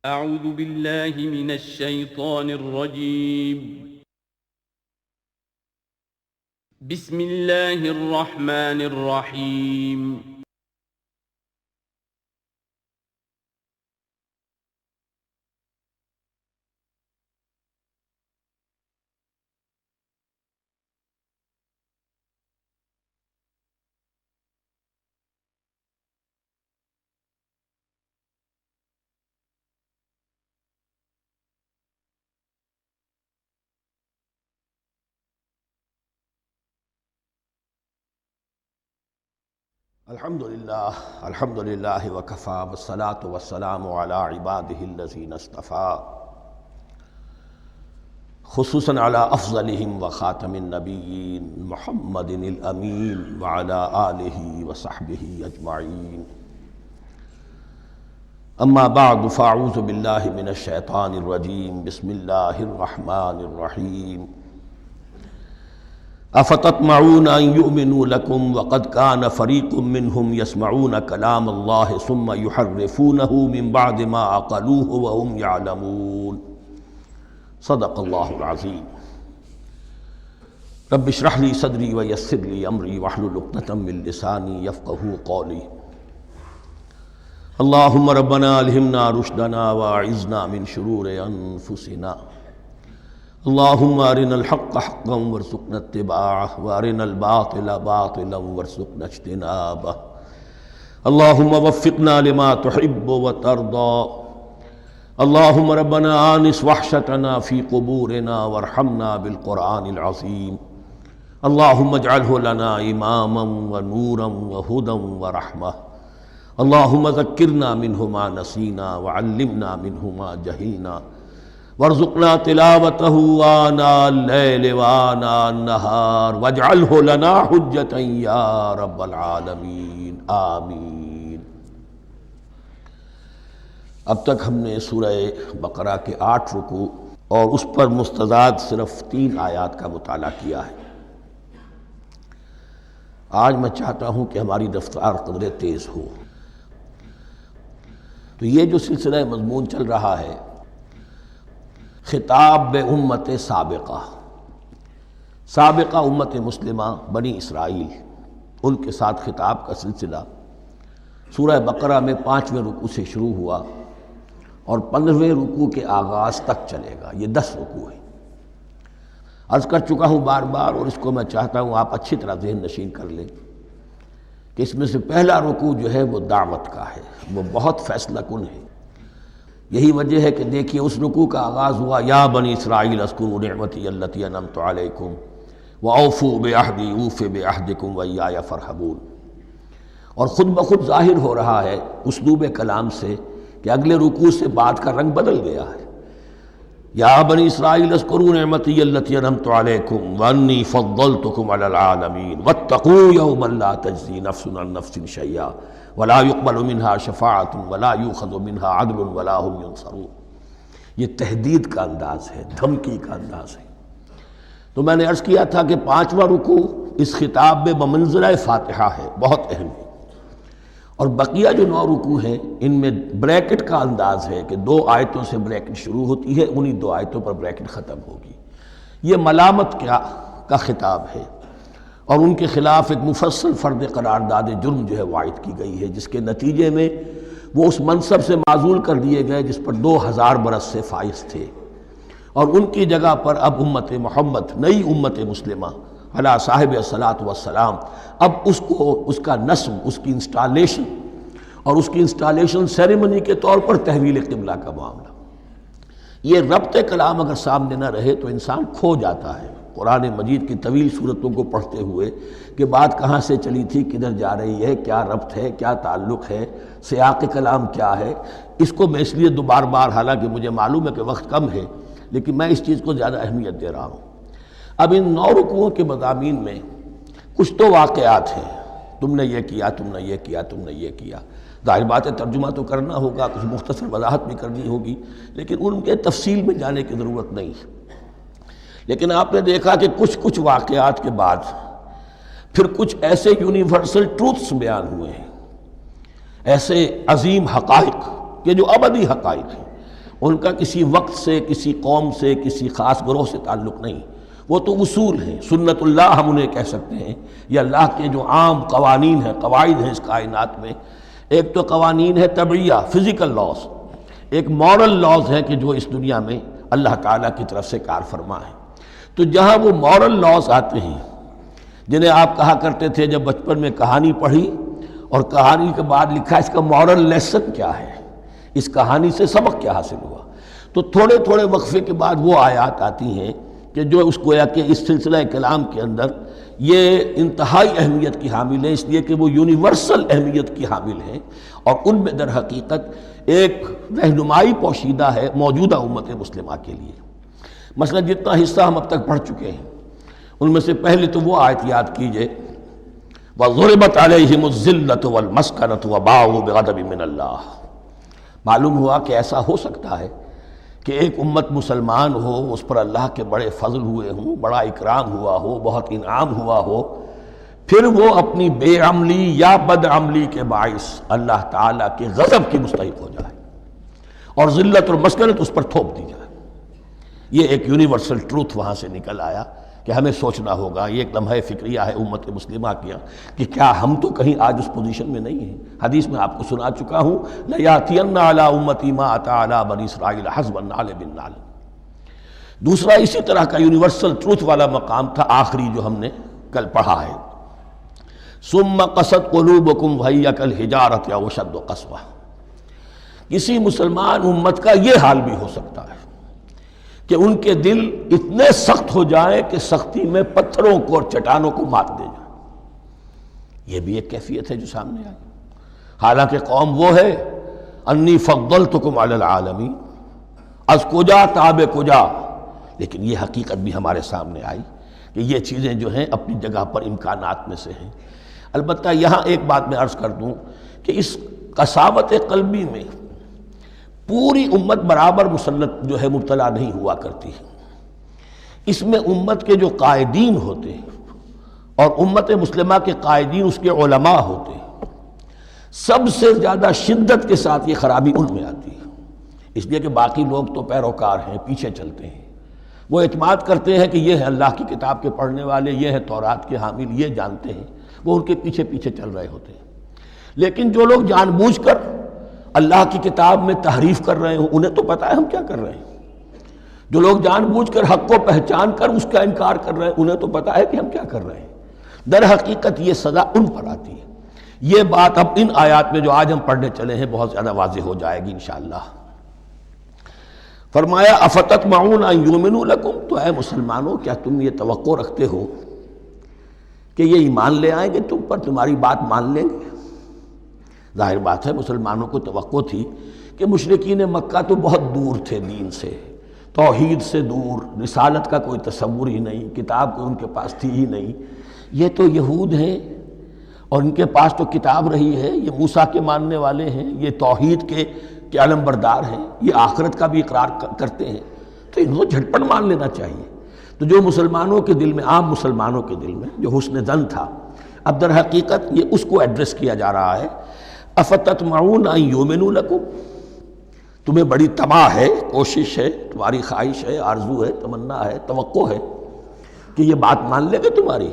اعوذ باللہ من الشیطان الرجیم بسم اللہ الرحمن الرحیم الحمدللہ وکفا والصلاة والسلام علی عباده الذین اصطفیٰ خصوصاً علی افضلہم وخاتم النبیین محمد الامین وعلی آلہ وصحبہ اجمعین اما بعد فاعوذ باللہ من الشیطان الرجیم بسم اللہ الرحمن الرحیم افتطمعون ان یؤمنوا لکم وقد کان فریق منہم یسمعون کلام اللہ ثم یحرفونہ من بعد ما عقلوہ وهم یعلمون صدق اللہ العظیم رب اشرح لی صدری ویسر لی امری واحلل عقدۃ من لسانی یفقہوا قولی اللہم ربنا الہمنا رشدنا واعذنا من شرور انفسنا اللہم ارنا الحق حقا وارزقنا اتباعہ وارنا الباطل باطلا وارزقنا اجتنابہ اللہم وفقنا لما تحب وترضى اللہم ربنا آنس وحشتنا فی قبورنا وارحمنا بالقرآن العظیم اللہم اجعلہ لنا اماما ونورا وہدا ورحمہ اللہم ذکرنا منہ ما نسینا وعلمنا منہ ما جہلنا وارزقنا تلاوته آناء اللیل وآناء النہار واجعلہ لنا حجتا یا رب العالمین آمین۔ اب تک ہم نے سورہ بقرہ کے 8 رکوع اور اس پر مستزاد صرف 3 آیات کا مطالعہ کیا ہے۔ آج میں چاہتا ہوں کہ ہماری رفتار قدرے تیز ہو۔ تو یہ جو سلسلہ مضمون چل رہا ہے خطاب امت سابقہ امت مسلمہ بنی اسرائیل، ان کے ساتھ خطاب کا سلسلہ سورہ بقرہ میں 5ویں رکوع سے شروع ہوا اور 15ویں رکوع کے آغاز تک چلے گا۔ یہ 10 رکوع ہیں۔ عرض کر چکا ہوں بار بار، اور اس کو میں چاہتا ہوں آپ اچھی طرح ذہن نشین کر لیں کہ اس میں سے پہلا رکوع جو ہے وہ دعوت کا ہے، وہ بہت فیصلہ کن ہے۔ یہی وجہ ہے کہ دیکھیے اس رکوع کا آغاز ہوا یا بنی اسرائیل اذکروا نعمتی التی انعمت علیکم واوفوا بعہدی اوف بعہدکم وایای فارہبون، اور خود بخود ظاہر ہو رہا ہے اسلوب کلام سے کہ اگلے رکوع سے بات کا رنگ بدل گیا ہے۔ یا بنی اسرائیل اذکروا نعمتی التی انعمت علیکم وانی فضلتکم علی العالمین واتقوا یوما لا تجزی نفس عن نفس شیئا ولا يقبل منها شفاعت ولا يؤخذ منها عدل ولا هم ينصرون۔ یہ تہدید کا انداز ہے، دھمکی کا انداز ہے۔ تو میں نے عرض کیا تھا کہ 5واں رکوع اس خطاب میں بمنزلہ فاتحہ ہے، بہت اہم ہے، اور بقیہ جو 9 رکوع ہیں ان میں بریکٹ کا انداز ہے کہ 2 آیتوں سے بریکٹ شروع ہوتی ہے، انہی 2 آیتوں پر بریکٹ ختم ہوگی۔ یہ ملامت کا خطاب ہے، اور ان کے خلاف ایک مفصل فرد قرارداد جرم جو ہے وائد کی گئی ہے، جس کے نتیجے میں وہ اس منصب سے معزول کر دیے گئے جس پر 2000 برس سے فائز تھے، اور ان کی جگہ پر اب امت محمد، نئی امت مسلمہ علی صاحب الصلاۃ والسلام، اب اس کا نصب، اس کی انسٹالیشن، اور اس کی انسٹالیشن سیریمنی کے طور پر تحویل قبلہ کا معاملہ۔ یہ ربط کلام اگر سامنے نہ رہے تو انسان کھو جاتا ہے قرآن مجید کی طویل صورتوں کو پڑھتے ہوئے کہ بات کہاں سے چلی تھی، کدھر جا رہی ہے، کیا ربط ہے، کیا تعلق ہے، سیاق کلام کیا ہے۔ اس کو میں اس لیے بار بار، حالانکہ مجھے معلوم ہے کہ وقت کم ہے، لیکن میں اس چیز کو زیادہ اہمیت دے رہا ہوں۔ اب ان 9 رکوعوں کے مضامین میں کچھ تو واقعات ہیں، تم نے یہ کیا، تم نے یہ کیا، تم نے یہ کیا۔ ظاہر بات ہے ترجمہ تو کرنا ہوگا، کچھ مختصر وضاحت بھی کرنی ہوگی، لیکن ان کے تفصیل میں جانے کی ضرورت نہیں ہے۔ لیکن آپ نے دیکھا کہ کچھ واقعات کے بعد پھر کچھ ایسے یونیورسل ٹروتھس بیان ہوئے ہیں، ایسے عظیم حقائق کہ جو ابدی حقائق ہیں، ان کا کسی وقت سے، کسی قوم سے، کسی خاص گروہ سے تعلق نہیں، وہ تو اصول ہیں، سنت اللہ ہم انہیں کہہ سکتے ہیں، یہ اللہ کے جو عام قوانین ہیں، قواعد ہیں اس کائنات میں۔ ایک تو قوانین ہے طبعیہ، فزیکل لاز، ایک مورل لاز ہے کہ جو اس دنیا میں اللہ تعالیٰ کی طرف سے کار فرما ہے۔ تو جہاں وہ مورل لاز آتے ہیں جنہیں آپ کہا کرتے تھے جب بچپن میں کہانی پڑھی اور کہانی کے بعد لکھا اس کا مورل لیسن کیا ہے، اس کہانی سے سبق کیا حاصل ہوا، تو تھوڑے تھوڑے وقفے کے بعد وہ آیات آتی ہیں کہ جو اس گویا کہ اس سلسلہ کلام کے اندر یہ انتہائی اہمیت کی حامل ہیں، اس لیے کہ وہ یونیورسل اہمیت کی حامل ہیں، اور ان میں در حقیقت ایک رہنمائی پوشیدہ ہے موجودہ امت مسلمہ کے لیے۔ مثلا جتنا حصہ ہم اب تک پڑھ چکے ہیں ان میں سے پہلے تو وہ آیت یاد کیجئے، وَضُرِبَتْ عَلَيْهِمُ الذِّلَّةُ وَالْمَسْكَنَةُ وَبَاءُوا بِغَضَبٍ مِّنَ اللَّهِ۔ معلوم ہوا کہ ایسا ہو سکتا ہے کہ ایک امت مسلمان ہو، اس پر اللہ کے بڑے فضل ہوئے ہوں، بڑا اکرام ہوا ہو، بہت انعام ہوا ہو، پھر وہ اپنی بے عملی یا بد عملی کے باعث اللہ تعالیٰ کے غضب کی مستحق ہو جائے اور ذلت اور مسکنت اس پر تھوپ دی جائے۔ یہ ایک یونیورسل ٹروتھ وہاں سے نکل آیا کہ ہمیں سوچنا ہوگا، یہ ایک لمحہ فکریہ ہے امت مسلمہ کیا کہ کیا ہم تو کہیں آج اس پوزیشن میں نہیں ہیں۔ حدیث میں آپ کو سنا چکا ہوں، لَيَأْتِيَنَّ عَلَىٰ أُمَّتِي مَا أَتَىٰ عَلَىٰ بَنِي إِسْرَائِيلَ حَسْبَ النَّعْلِ بِالنَّعْلِ۔ دوسرا اسی طرح کا یونیورسل ٹروتھ والا مقام تھا آخری جو ہم نے کل پڑھا ہے، ثُمَّ قَسَتْ قُلُوبُكُمْ وَهِيَ كَالْحِجَارَةِ أَوْ أَشَدُّ قَسْوَةً۔ کسی مسلمان امت کا یہ حال بھی ہو سکتا ہے کہ ان کے دل اتنے سخت ہو جائیں کہ سختی میں پتھروں کو اور چٹانوں کو مات دے جائیں۔ یہ بھی ایک کیفیت ہے جو سامنے آئی، حالانکہ قوم وہ ہے انی فضلتکم علی العالمین، از کجا تاب کجا، لیکن یہ حقیقت بھی ہمارے سامنے آئی کہ یہ چیزیں جو ہیں اپنی جگہ پر امکانات میں سے ہیں۔ البتہ یہاں ایک بات میں عرض کر دوں کہ اس قساوت قلبی میں پوری امت برابر مسلط جو ہے مبتلا نہیں ہوا کرتی ہے، اس میں امت کے جو قائدین ہوتے ہیں اور امت مسلمہ کے قائدین اس کے علماء ہوتے ہیں، سب سے زیادہ شدت کے ساتھ یہ خرابی ان میں آتی ہے، اس لیے کہ باقی لوگ تو پیروکار ہیں، پیچھے چلتے ہیں، وہ اعتماد کرتے ہیں کہ یہ ہے اللہ کی کتاب کے پڑھنے والے، یہ ہے تورات کے حامل، یہ جانتے ہیں، وہ ان کے پیچھے پیچھے چل رہے ہوتے ہیں۔ لیکن جو لوگ جان بوجھ کر اللہ کی کتاب میں تحریف کر رہے ہوں، انہیں تو پتہ ہے ہم کیا کر رہے ہیں۔ جو لوگ جان بوجھ کر حق کو پہچان کر اس کا انکار کر رہے ہیں، انہیں تو پتہ ہے کہ ہم کیا کر رہے ہیں۔ در حقیقت یہ سزا ان پر آتی ہے۔ یہ بات اب ان آیات میں جو آج ہم پڑھنے چلے ہیں بہت زیادہ واضح ہو جائے گی انشاءاللہ۔ فرمایا افتطمعون ان یؤمنوا لکم، تو اے مسلمانوں کیا تم یہ توقع رکھتے ہو کہ یہ ایمان لے آئیں گے تم پر، تمہاری بات مان لیں گے؟ ظاہر بات ہے مسلمانوں کو توقع تھی کہ مشرکین مکہ تو بہت دور تھے دین سے، توحید سے دور، رسالت کا کوئی تصور ہی نہیں، کتاب کوئی ان کے پاس تھی ہی نہیں۔ یہ تو یہود ہیں اور ان کے پاس تو کتاب رہی ہے، یہ موسیٰ کے ماننے والے ہیں، یہ توحید کے علم بردار ہیں، یہ آخرت کا بھی اقرار کرتے ہیں، تو ان کو جھٹپٹ مان لینا چاہیے۔ تو جو مسلمانوں کے دل میں، عام مسلمانوں کے دل میں جو حسن ظن تھا، اب در حقیقت یہ اس کو ایڈریس کیا جا رہا ہے، افتطمعون ان یؤمنوا لکم، تمہیں بڑی طمع ہے، کوشش ہے، تمہاری خواہش ہے، آرزو ہے، تمنا ہے، توقع ہے کہ یہ بات مان لے گے تمہاری۔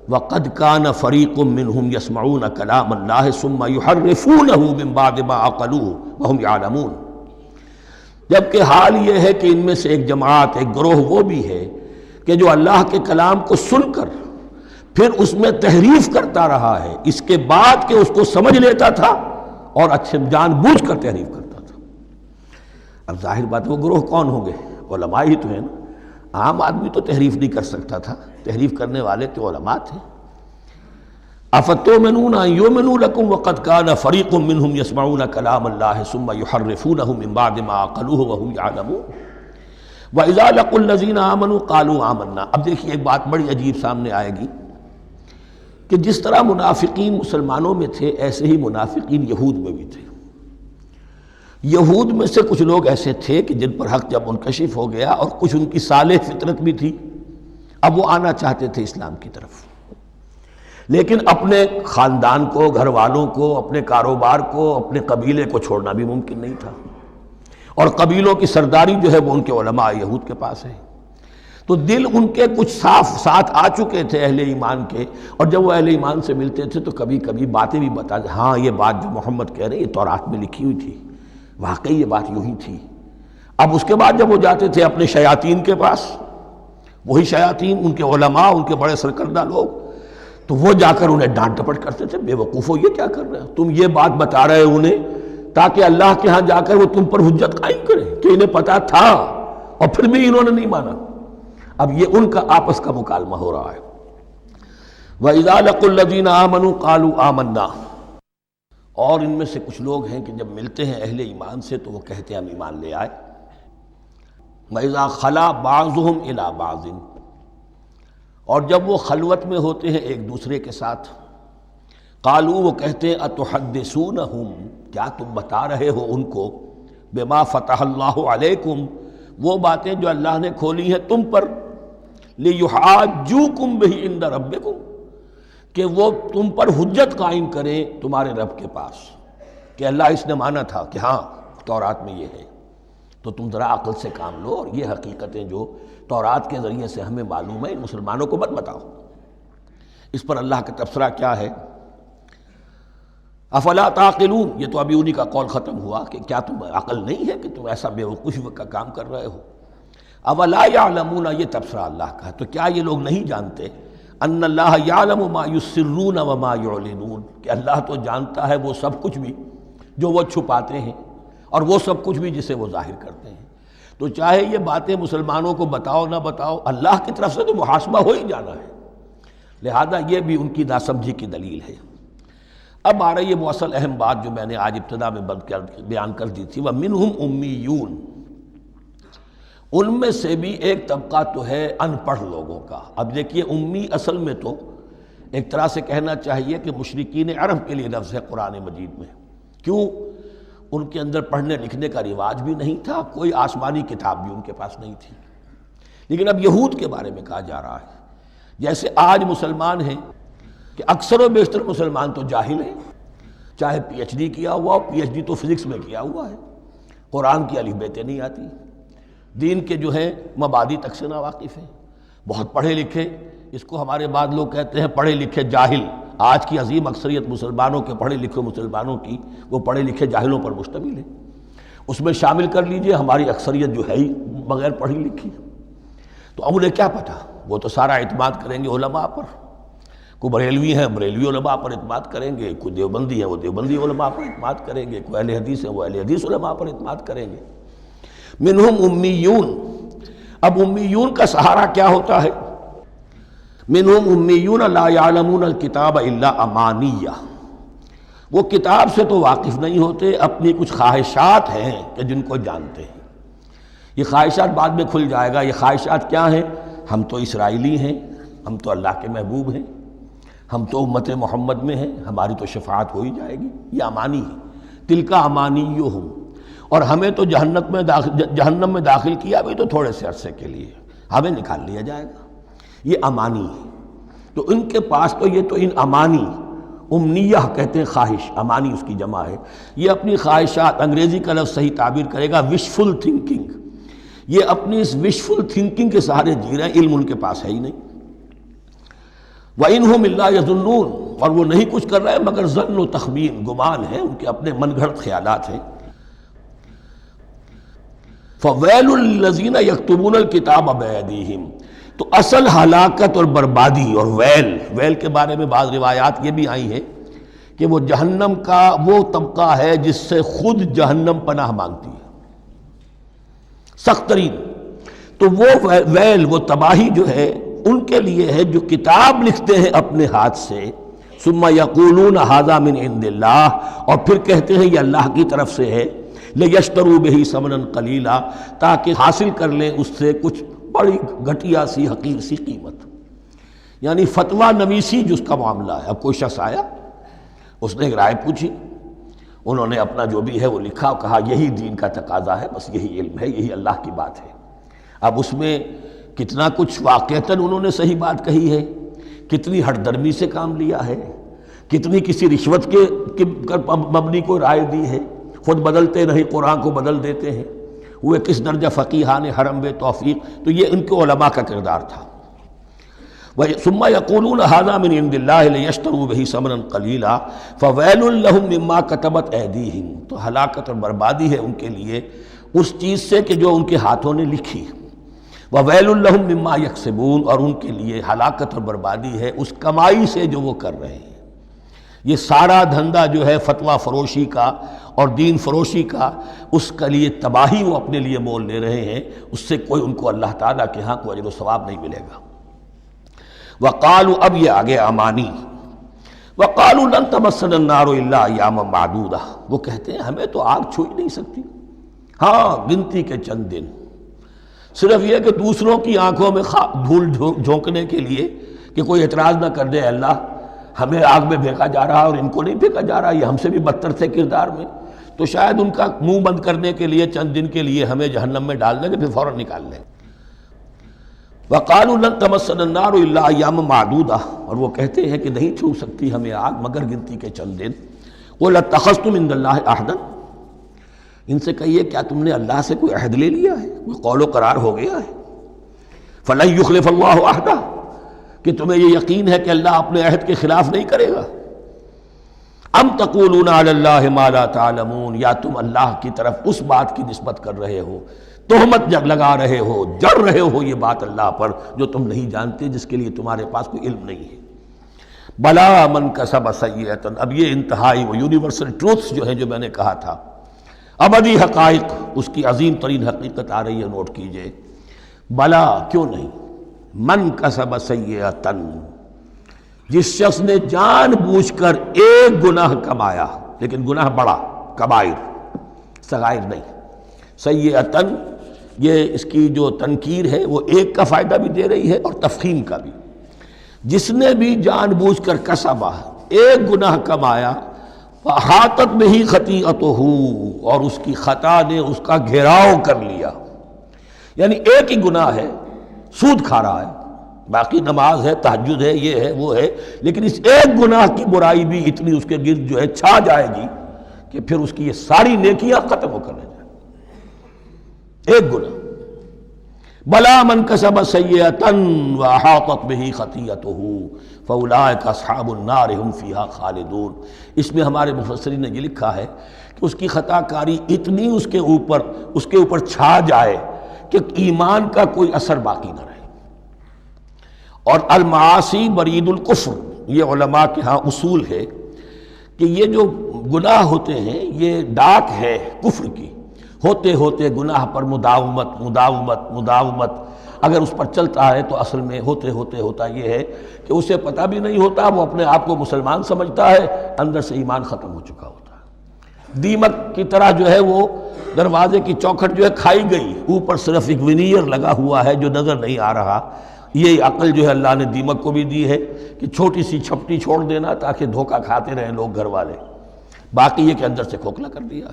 وَقَدْ كَانَ فَرِيقٌ مِّنْهُمْ يَسْمَعُونَ كَلَامَ اللَّهِ ثُمَّ يُحَرِّفُونَهُ مِن بَعْدِ مَا عَقَلُوهُ وَهُمْ يَعْلَمُونَ، جبکہ حال یہ ہے کہ ان میں سے ایک جماعت، ایک گروہ وہ بھی ہے کہ جو اللہ کے کلام کو سن کر پھر اس میں تحریف کرتا رہا ہے، اس کے بعد کہ اس کو سمجھ لیتا تھا اور اچھے جان بوجھ کر تحریف کرتا تھا۔ اب ظاہر بات وہ گروہ کون ہوں گے؟ علماء ہی تو ہیں نا، عام آدمی تو تحریف نہیں کر سکتا تھا، تحریف کرنے والے تو علماء تھے۔ افتؤمنون ان یؤمنوا لکم وقد کان فریق منہم یسمعون کلام اللہ ثم یحرفونہ من بعد ما عقلوہ وہم یعلمون واذا لقوا الذین آمنوا قالوا آمنا۔ اب دیکھیے ایک بات بڑی عجیب سامنے آئے گی کہ جس طرح منافقین مسلمانوں میں تھے ایسے ہی منافقین یہود میں بھی تھے۔ یہود میں سے کچھ لوگ ایسے تھے کہ جن پر حق جب منکشف ہو گیا اور کچھ ان کی صالح فطرت بھی تھی، اب وہ آنا چاہتے تھے اسلام کی طرف، لیکن اپنے خاندان کو، گھر والوں کو، اپنے کاروبار کو، اپنے قبیلے کو چھوڑنا بھی ممکن نہیں تھا، اور قبیلوں کی سرداری جو ہے وہ ان کے علماء یہود کے پاس ہے۔ تو دل ان کے کچھ صاف ساتھ آ چکے تھے اہل ایمان کے، اور جب وہ اہل ایمان سے ملتے تھے تو کبھی کبھی باتیں بھی بتا، ہاں یہ بات جو محمد کہہ رہے ہیں یہ تورات میں لکھی ہوئی تھی، واقعی یہ بات یوں ہی تھی۔ اب اس کے بعد جب وہ جاتے تھے اپنے شیاطین کے پاس، وہی شیاطین ان کے علماء، ان کے بڑے سرکردہ لوگ، تو وہ جا کر انہیں ڈانٹ ڈپٹ کرتے تھے، بے وقوفو یہ کیا کر رہے ہو، تم یہ بات بتا رہے ہو انہیں تاکہ اللہ کے ہاں جا کر وہ تم پر حجت قائم کرے کہ انہیں پتا تھا اور پھر بھی انہوں نے نہیں مانا۔ اب یہ ان کا آپس کا مکالمہ ہو رہا ہے۔ وَإِذَا لَقُوا الَّذِينَ آمَنُوا قَالُوا آمَنَّا، اور ان میں سے کچھ لوگ ہیں کہ جب ملتے ہیں اہل ایمان سے تو وہ کہتے ہیں ہم ایمان لے آئے۔ وَإِذَا خَلَا بَعْضُهُمْ إِلَىٰ بَعْضٍ، اور جب وہ خلوت میں ہوتے ہیں ایک دوسرے کے ساتھ، قالوا وہ کہتے ہیں اتحدثونہم، کیا تم بتا رہے ہو ان کو، بما فتح اللہ علیکم، وہ باتیں جو اللہ نے کھولی ہیں تم پر، لیحاجوکم بہ عند ربکم، کہ وہ تم پر حجت قائم کریں تمہارے رب کے پاس، کہ اللہ اس نے مانا تھا کہ ہاں تورات میں یہ ہے، تو تم ذرا عقل سے کام لو اور یہ حقیقتیں جو تورات کے ذریعے سے ہمیں معلوم ہے ان مسلمانوں کو مت بتاؤ۔ اس پر اللہ کا تبصرہ کیا ہے، افلا تعقلون، یہ تو ابھی انہی کا قول ختم ہوا کہ کیا تم عقل نہیں ہے کہ تم ایسا بیوقوفی کا کام کر رہے ہو۔ اولا یعلمون، یہ تبصرہ اللہ کا ہے، تو کیا یہ لوگ نہیں جانتے ان اللہ یعلم ما یسرون وما یعلنون، کہ اللہ تو جانتا ہے وہ سب کچھ بھی جو وہ چھپاتے ہیں اور وہ سب کچھ بھی جسے وہ ظاہر کرتے ہیں۔ تو چاہے یہ باتیں مسلمانوں کو بتاؤ نہ بتاؤ، اللہ کی طرف سے تو محاسبہ ہو ہی جانا ہے، لہذا یہ بھی ان کی ناسمجھی کی دلیل ہے۔ اب آ رہی ہے وہ اصل اہم بات جو میں نے آج ابتدا میں بیان کر دی تھی، وَمِنْهُمْ أُمِّيُّونَ، ان میں سے بھی ایک طبقہ تو ہے ان پڑھ لوگوں کا۔ اب دیکھیے امی اصل میں تو ایک طرح سے کہنا چاہیے کہ مشرکین عرب کے لیے لفظ ہے قرآن مجید میں، کیوں؟ ان کے اندر پڑھنے لکھنے کا رواج بھی نہیں تھا، کوئی آسمانی کتاب بھی ان کے پاس نہیں تھی۔ لیکن اب یہود کے بارے میں کہا جا رہا ہے، جیسے آج مسلمان ہیں کہ اکثر و بیشتر مسلمان تو جاہل ہیں، چاہے پی ایچ ڈی کیا ہوا ہو، پی ایچ ڈی تو فزکس میں کیا ہوا ہے، قرآن کی الف بیتیں نہیں آتی، دین کے جو ہیں مبادی تک سے ناواقف ہیں، بہت پڑھے لکھے، اس کو ہمارے بعد لوگ کہتے ہیں پڑھے لکھے جاہل۔ آج کی عظیم اکثریت مسلمانوں کے پڑھے لکھے مسلمانوں کی وہ پڑھے لکھے جاہلوں پر مشتمل ہے، اس میں شامل کر لیجئے ہماری اکثریت جو ہے ہی بغیر پڑھی لکھی۔ تو اب انہیں کیا پتہ، وہ تو سارا اعتماد کریں گے علماء پر، کوئی بریلوی ہیں بریلوی علماء پر اعتماد کریں گے، کوئی دیوبندی ہیں وہ دیوبندی علماء پر اعتماد کریں گے، کوئی اہل حدیث ہیں وہ اہل حدیث علماء پر اعتماد کریں گے۔ منہم امیون، اب امیون کا سہارا کیا ہوتا ہے؟ منہم امیون لا یعلمون الکتاب الا امانیہ، وہ کتاب سے تو واقف نہیں ہوتے، اپنی کچھ خواہشات ہیں کہ جن کو جانتے ہیں۔ یہ خواہشات بعد میں کھل جائے گا، یہ خواہشات کیا ہیں؟ ہم تو اسرائیلی ہیں، ہم تو اللہ کے محبوب ہیں، ہم تو امت محمد میں ہیں، ہماری تو شفاعت ہو ہی جائے گی، یہ امانی ہے۔ تلک امانیہم، اور ہمیں تو جہنم میں داخل کیا بھی تو تھوڑے سے عرصے کے لیے، ہمیں نکال لیا جائے گا، یہ امانی ہے۔ تو ان کے پاس تو یہ تو ان امانی، امنیہ کہتے ہیں خواہش، امانی اس کی جمع ہے، یہ اپنی خواہشات، انگریزی کا لفظ صحیح تعبیر کرے گا وشفل تھنکنگ، یہ اپنی اس وشفل تھنکنگ کے سہارے جی رہے ہیں، علم ان کے پاس ہے ہی نہیں۔ وَإِنْهُمْ إِلَّا يَظُنُّونَ، اور وہ نہیں کچھ کر رہے مگر ظن و تخمین، گمان ہے، ان کے اپنے من گھڑت خیالات ہیں۔ فَوَيْلٌ لِّلَّذِينَ يَكْتُبُونَ الْكِتَابَ بِأَيْدِيهِمْ، تو اصل ہلاکت اور بربادی اور ویل کے بارے میں بعض روایات یہ بھی آئی ہیں کہ وہ جہنم کا وہ طبقہ ہے جس سے خود جہنم پناہ مانگتی ہے، سخت ترین۔ تو وہ ویل، وہ تباہی جو ہے ان کے لیے ہے جو کتاب لکھتے ہیں اپنے ہاتھ سے، ثم یقولون ھذا من عند اللہ، اور پھر کہتے ہیں یہ اللہ کی طرف سے ہے، لیشتروا بہ ثمنا قلیلا، تاکہ حاصل کر لیں اس سے کچھ بڑی گھٹیا سی حقیر سی قیمت، یعنی فتویٰ نویسی جس کا معاملہ ہے۔ اب کوئی شخص آیا، اس نے ایک رائے پوچھی، انہوں نے اپنا جو بھی ہے وہ لکھا، کہا یہی دین کا تقاضا ہے، بس یہی علم ہے، یہی اللہ کی بات ہے۔ اب اس میں کتنا کچھ واقعتاً انہوں نے صحیح بات کہی ہے، کتنی ہٹ درمی سے کام لیا ہے، کتنی کسی رشوت کے مبنی کو رائے دی ہے، خود بدلتے نہیں قرآن کو بدل دیتے ہیں، ہوئے کس درجہ فقیہان حرم بے توفیق. تو یہ ان کے علماء کا کردار تھا. ثم یقولون ھذا من عند اللہ لیشتروا بہ ثمنا قلیلا فویل لہم مما کتبت ایدیہم. تو ہلاکت اور بربادی ہے ان کے لیے اس چیز سے کہ جو ان کے ہاتھوں نے لکھی. وویل لہم مما یکسبون، اور ان کے لیے ہلاکت اور بربادی ہے اس کمائی سے جو وہ کر رہے ہیں. یہ سارا دھندا جو ہے فتویٰ فروشی کا اور دین فروشی کا، اس کے لیے تباہی وہ اپنے لیے مول لے رہے ہیں. اس سے کوئی ان کو اللہ تعالیٰ کے ہاں کوئی اجر و ثواب نہیں ملے گا. وقالوا، اب یہ آگے امانی، وقالوا لن تمسنا النار الا ایاما معدودہ. وہ کہتے ہیں ہمیں تو آگ چھو ہی نہیں سکتی، ہاں گنتی کے چند دن. صرف یہ کہ دوسروں کی آنکھوں میں دھول جھونکنے کے لیے کہ کوئی اعتراض نہ کر دے، اللہ ہمیں آگ میں پھینکا جا رہا اور ان کو نہیں پھینکا جا رہا، یہ ہم سے بھی بدتر تھے کردار میں، تو شاید ان کا منہ بند کرنے کے لیے چند دن کے لیے ہمیں جہنم میں ڈال دیں گے، پھر فوراً نکال لیں. وقالوا لن تمسنا النار الا ایاما معدودہ، اور وہ کہتے ہیں کہ نہیں چھو سکتی ہمیں آگ مگر گنتی کے چند دن. قل اتخذتم عند اللہ عہدا، ان سے کہیے کیا تم نے اللہ سے کوئی عہد لے لیا ہے، کوئی قول و قرار ہو گیا ہے. فلن یخلف اللہ عہدہ، کہ تمہیں یہ یقین ہے کہ اللہ اپنے عہد کے خلاف نہیں کرے گا. ام تقولون علی اللہ ما لا تعلمون، یا تم اللہ کی طرف اس بات کی نسبت کر رہے ہو، تہمت لگا رہے ہو، جڑ رہے ہو یہ بات اللہ پر جو تم نہیں جانتے، جس کے لیے تمہارے پاس کوئی علم نہیں ہے. بلا من کسب سیئۃ، اب یہ انتہائی وہ یونیورسل ٹروتھس جو ہیں جو میں نے کہا تھا، ابدی حقائق، اس کی عظیم ترین حقیقت آ رہی ہے، نوٹ کیجئے. بلا، کیوں نہیں، من کسب سیئۃ، جس شخص نے جان بوجھ کر ایک گناہ کمایا، لیکن گناہ بڑا، کبائر، صغائر نہیں. سیئۃ، یہ اس کی جو تنکیر ہے وہ ایک کا فائدہ بھی دے رہی ہے اور تفخیم کا بھی. جس نے بھی جان بوجھ کر کسبا، ایک گناہ کمایا، فاحاطت بہ خطیئتہ، اور اس کی خطا نے اس کا گھیراؤ کر لیا. یعنی ایک ہی گناہ ہے، سود کھا رہا ہے، باقی نماز ہے، تہجد ہے، یہ ہے وہ ہے، لیکن اس ایک گناہ کی برائی بھی اتنی اس کے گرد جو ہے چھا جائے گی کہ پھر اس کی یہ ساری نیکیاں ختم ہو کر رہ جائیں. ایک گناہ. بلا من کسب سیئۃ واحاطت بہ خطیئتہ فاولئک اصحاب النار هم فیہا خالدون. اس میں ہمارے مفسرین نے یہ لکھا ہے کہ اس کی خطا کاری اتنی اس کے اوپر چھا جائے کہ ایمان کا کوئی اثر باقی نہ رہے. اور المعاصی برید الکفر، یہ علماء کے ہاں اصول ہے کہ یہ جو گناہ ہوتے ہیں یہ ڈاک ہے کفر کی. ہوتے ہوتے گناہ پر مداومت اگر اس پر چلتا ہے تو اصل میں ہوتے ہوتے ہوتا یہ ہے کہ اسے پتہ بھی نہیں ہوتا، وہ اپنے آپ کو مسلمان سمجھتا ہے، اندر سے ایمان ختم ہو چکا ہوتا ہے. دیمک کی طرح جو ہے وہ دروازے کی چوکھٹ جو ہے کھائی گئی، اوپر صرف ایک ونیئر لگا ہوا ہے جو نظر نہیں آ رہا. یہ عقل جو ہے اللہ نے دیمک کو بھی دی ہے کہ چھوٹی سی چھپٹی چھوڑ دینا تاکہ دھوکہ کھاتے رہیں لوگ گھر والے، باقی یہ کہ اندر سے کھوکھلا کر دیا.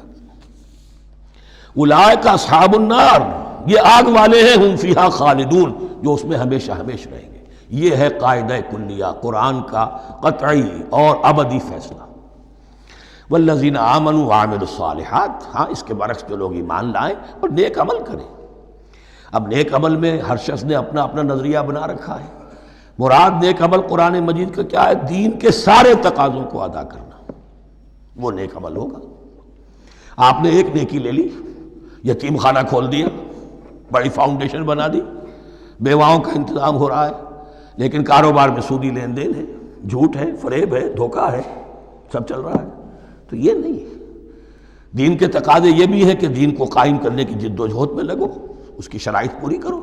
اولئک اصحاب النار، یہ آگ والے ہیں، ہم فیہا خالدون، جو اس میں ہمیشہ ہمیشہ رہیں گے. یہ ہے قاعدہ کلیہ، قرآن کا قطعی اور ابدی فیصلہ. والذین آمنوا وعملوا الصالحات، ہاں اس کے برعکس جو لوگ ایمان لائیں اور نیک عمل کریں. اب نیک عمل میں ہر شخص نے اپنا اپنا نظریہ بنا رکھا ہے. مراد نیک عمل قرآن مجید کا کیا ہے؟ دین کے سارے تقاضوں کو ادا کرنا، وہ نیک عمل ہوگا. آپ نے ایک نیکی لے لی، یتیم خانہ کھول دیا، بڑی فاؤنڈیشن بنا دی، بیواؤں کا انتظام ہو رہا ہے، لیکن کاروبار میں سودی لین دین ہے، جھوٹ ہے، فریب ہے، دھوکہ ہے، سب چل رہا ہے. تو یہ نہیں ہے. دین کے تقاضے یہ بھی ہے کہ دین کو قائم کرنے کی جد و جہد میں لگو، اس کی شرائط پوری کرو.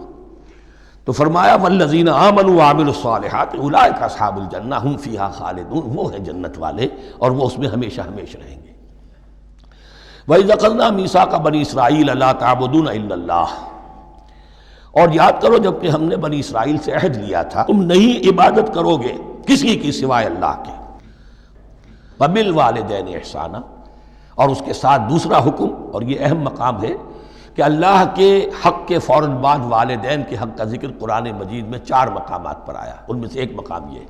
تو فرمایا والذین آمنوا وعملوا الصالحات اولئک اصحاب الجنہ ہم فیہا خالدون، وہ ہیں جنت والے اور وہ اس میں ہمیشہ ہمیشہ رہیں گے. وَإِذْ أَخَذْنَا مِيثَاقَ بَنِي إِسْرَائِيلَ لَا تَعْبُدُونَ إِلَّا اللَّهَ، اور یاد کرو جب کہ ہم نے بنی اسرائیل سے عہد لیا تھا تم نہیں عبادت کرو گے کسی کی سوائے اللہ کے. وَبِالْوَالِدَيْنِ إِحْسَانًا، اور اس کے ساتھ دوسرا حکم، اور یہ اہم مقام ہے کہ اللہ کے حق کے فوراً بعد والدین کے حق کا ذکر قرآن مجید میں 4 مقامات پر آیا. ان میں سے ایک مقام یہ ہے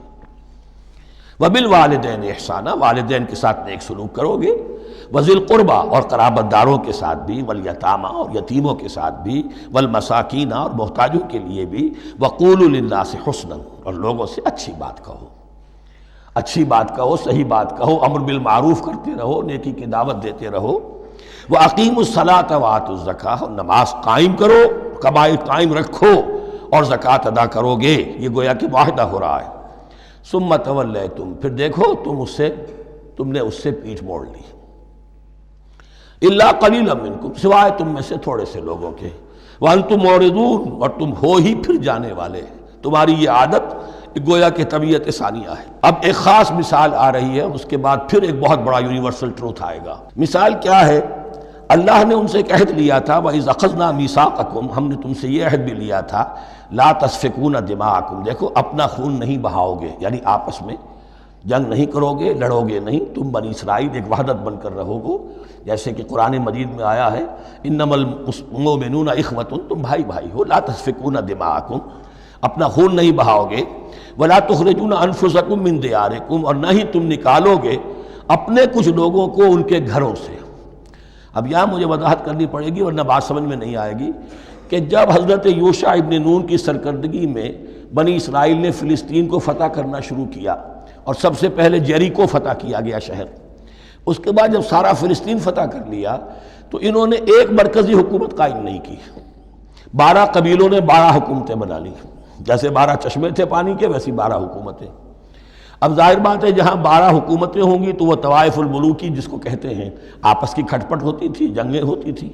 وبالوالدین احسانا، والدین کے ساتھ نیک سلوک کرو گے، وذی القربیٰ اور قرابت داروں کے ساتھ بھی، والیتامى اور یتیموں کے ساتھ بھی، والمساکین اور محتاجوں کے لیے بھی، وقولوا للناس حسنا اور لوگوں سے اچھی بات کہو، اچھی بات کہو، صحیح بات کہو، امر بالمعروف کرتے رہو، نیکی کی دعوت دیتے رہو، وَأَقِيمُوا الصَّلَاةَ وَآتُوا الزَّكَاةَ اور نماز قائم کرو، قبائل قائم رکھو اور زکوٰۃ ادا کرو گے، یہ گویا کہ معاہدہ ہو رہا ہے۔ ثُمَّ تَوَلَّيْتُمْ پھر دیکھو تم نے اس سے پیٹھ موڑ لی، إِلَّا قَلِيلًا مِّنكُمْ سوائے تم میں سے تھوڑے سے لوگوں کے، وَأَنْتُمْ مُعْرِضُونَ اور تم ہو ہی پھر جانے والے، تمہاری یہ عادت گویا کہ طبیعت ثانیہ ہے۔ اب ایک خاص مثال آ رہی ہے، اس کے بعد پھر ایک بہت بڑا یونیورسل ٹروتھ آئے گا۔ مثال کیا ہے؟ اللہ نے ان سے ایک عہد لیا تھا، وَإِذْ أَخَذْنَا مِيثَاقَكُمْ ہم نے تم سے یہ عہد بھی لیا تھا، لَا تَسْفِكُونَ دِمَاءَكُمْ دیکھو اپنا خون نہیں بہاؤ گے، یعنی آپس میں جنگ نہیں کرو گے، لڑو گے نہیں، تم بنی اسرائیل ایک وحدت بن کر رہو گے، جیسے کہ قرآن مجید میں آیا ہے إِنَّمَا الْمُؤْمِنُونَ إِخْوَةٌ تم بھائی بھائی ہو، لَا تَسْفِكُونَ دِمَاءَكُمْ اپنا خون نہیں بہاؤ گے، وَلَا تُخْرِجُونَ أَنفُسَكُم مِّن دِيَارِكُمْ اور نہ ہی تم نکالو گے اپنے کچھ لوگوں کو ان کے گھروں سے۔ اب یہاں مجھے وضاحت کرنی پڑے گی ورنہ بات سمجھ میں نہیں آئے گی کہ جب حضرت یوشع ابن نون کی سرکردگی میں بنی اسرائیل نے فلسطین کو فتح کرنا شروع کیا اور سب سے پہلے جیریکو فتح کیا گیا شہر، اس کے بعد جب سارا فلسطین فتح کر لیا تو انہوں نے ایک مرکزی حکومت قائم نہیں کی، 12 قبیلوں نے 12 حکومتیں بنا لی، جیسے 12 چشمے تھے پانی کے ویسی 12 حکومتیں۔ اب ظاہر بات ہے جہاں 12 حکومتیں ہوں گی تو وہ طوائف الملوکی جس کو کہتے ہیں، آپس کی کھٹ پٹ ہوتی تھی، جنگیں ہوتی تھی،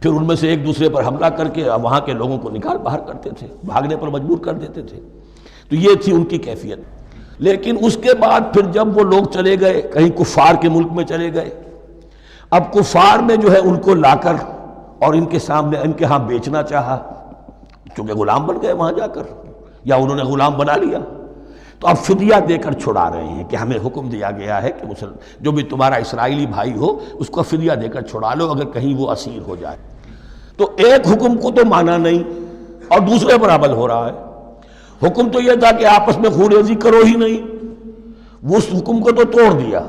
پھر ان میں سے ایک دوسرے پر حملہ کر کے وہاں کے لوگوں کو نکال باہر کرتے تھے، بھاگنے پر مجبور کر دیتے تھے، تو یہ تھی ان کی کیفیت۔ لیکن اس کے بعد پھر جب وہ لوگ چلے گئے کہیں کفار کے ملک میں چلے گئے، اب کفار نے جو ہے ان کو لا کر اور ان کے سامنے ان کے ہاں بیچنا چاہا، چونکہ غلام بن گئے وہاں جا کر یا انہوں نے غلام بنا لیا، تو اب فدیہ دے کر چھڑا رہے ہیں کہ ہمیں حکم دیا گیا ہے کہ جو بھی تمہارا اسرائیلی بھائی ہو اس کو فدیہ دے کر چھڑا لو اگر کہیں وہ اسیر ہو جائے۔ تو ایک حکم کو تو مانا نہیں اور دوسرے پر عمل ہو رہا ہے۔ حکم تو یہ تھا کہ آپس میں خون ریزی کرو ہی نہیں، وہ اس حکم کو تو توڑ دیا،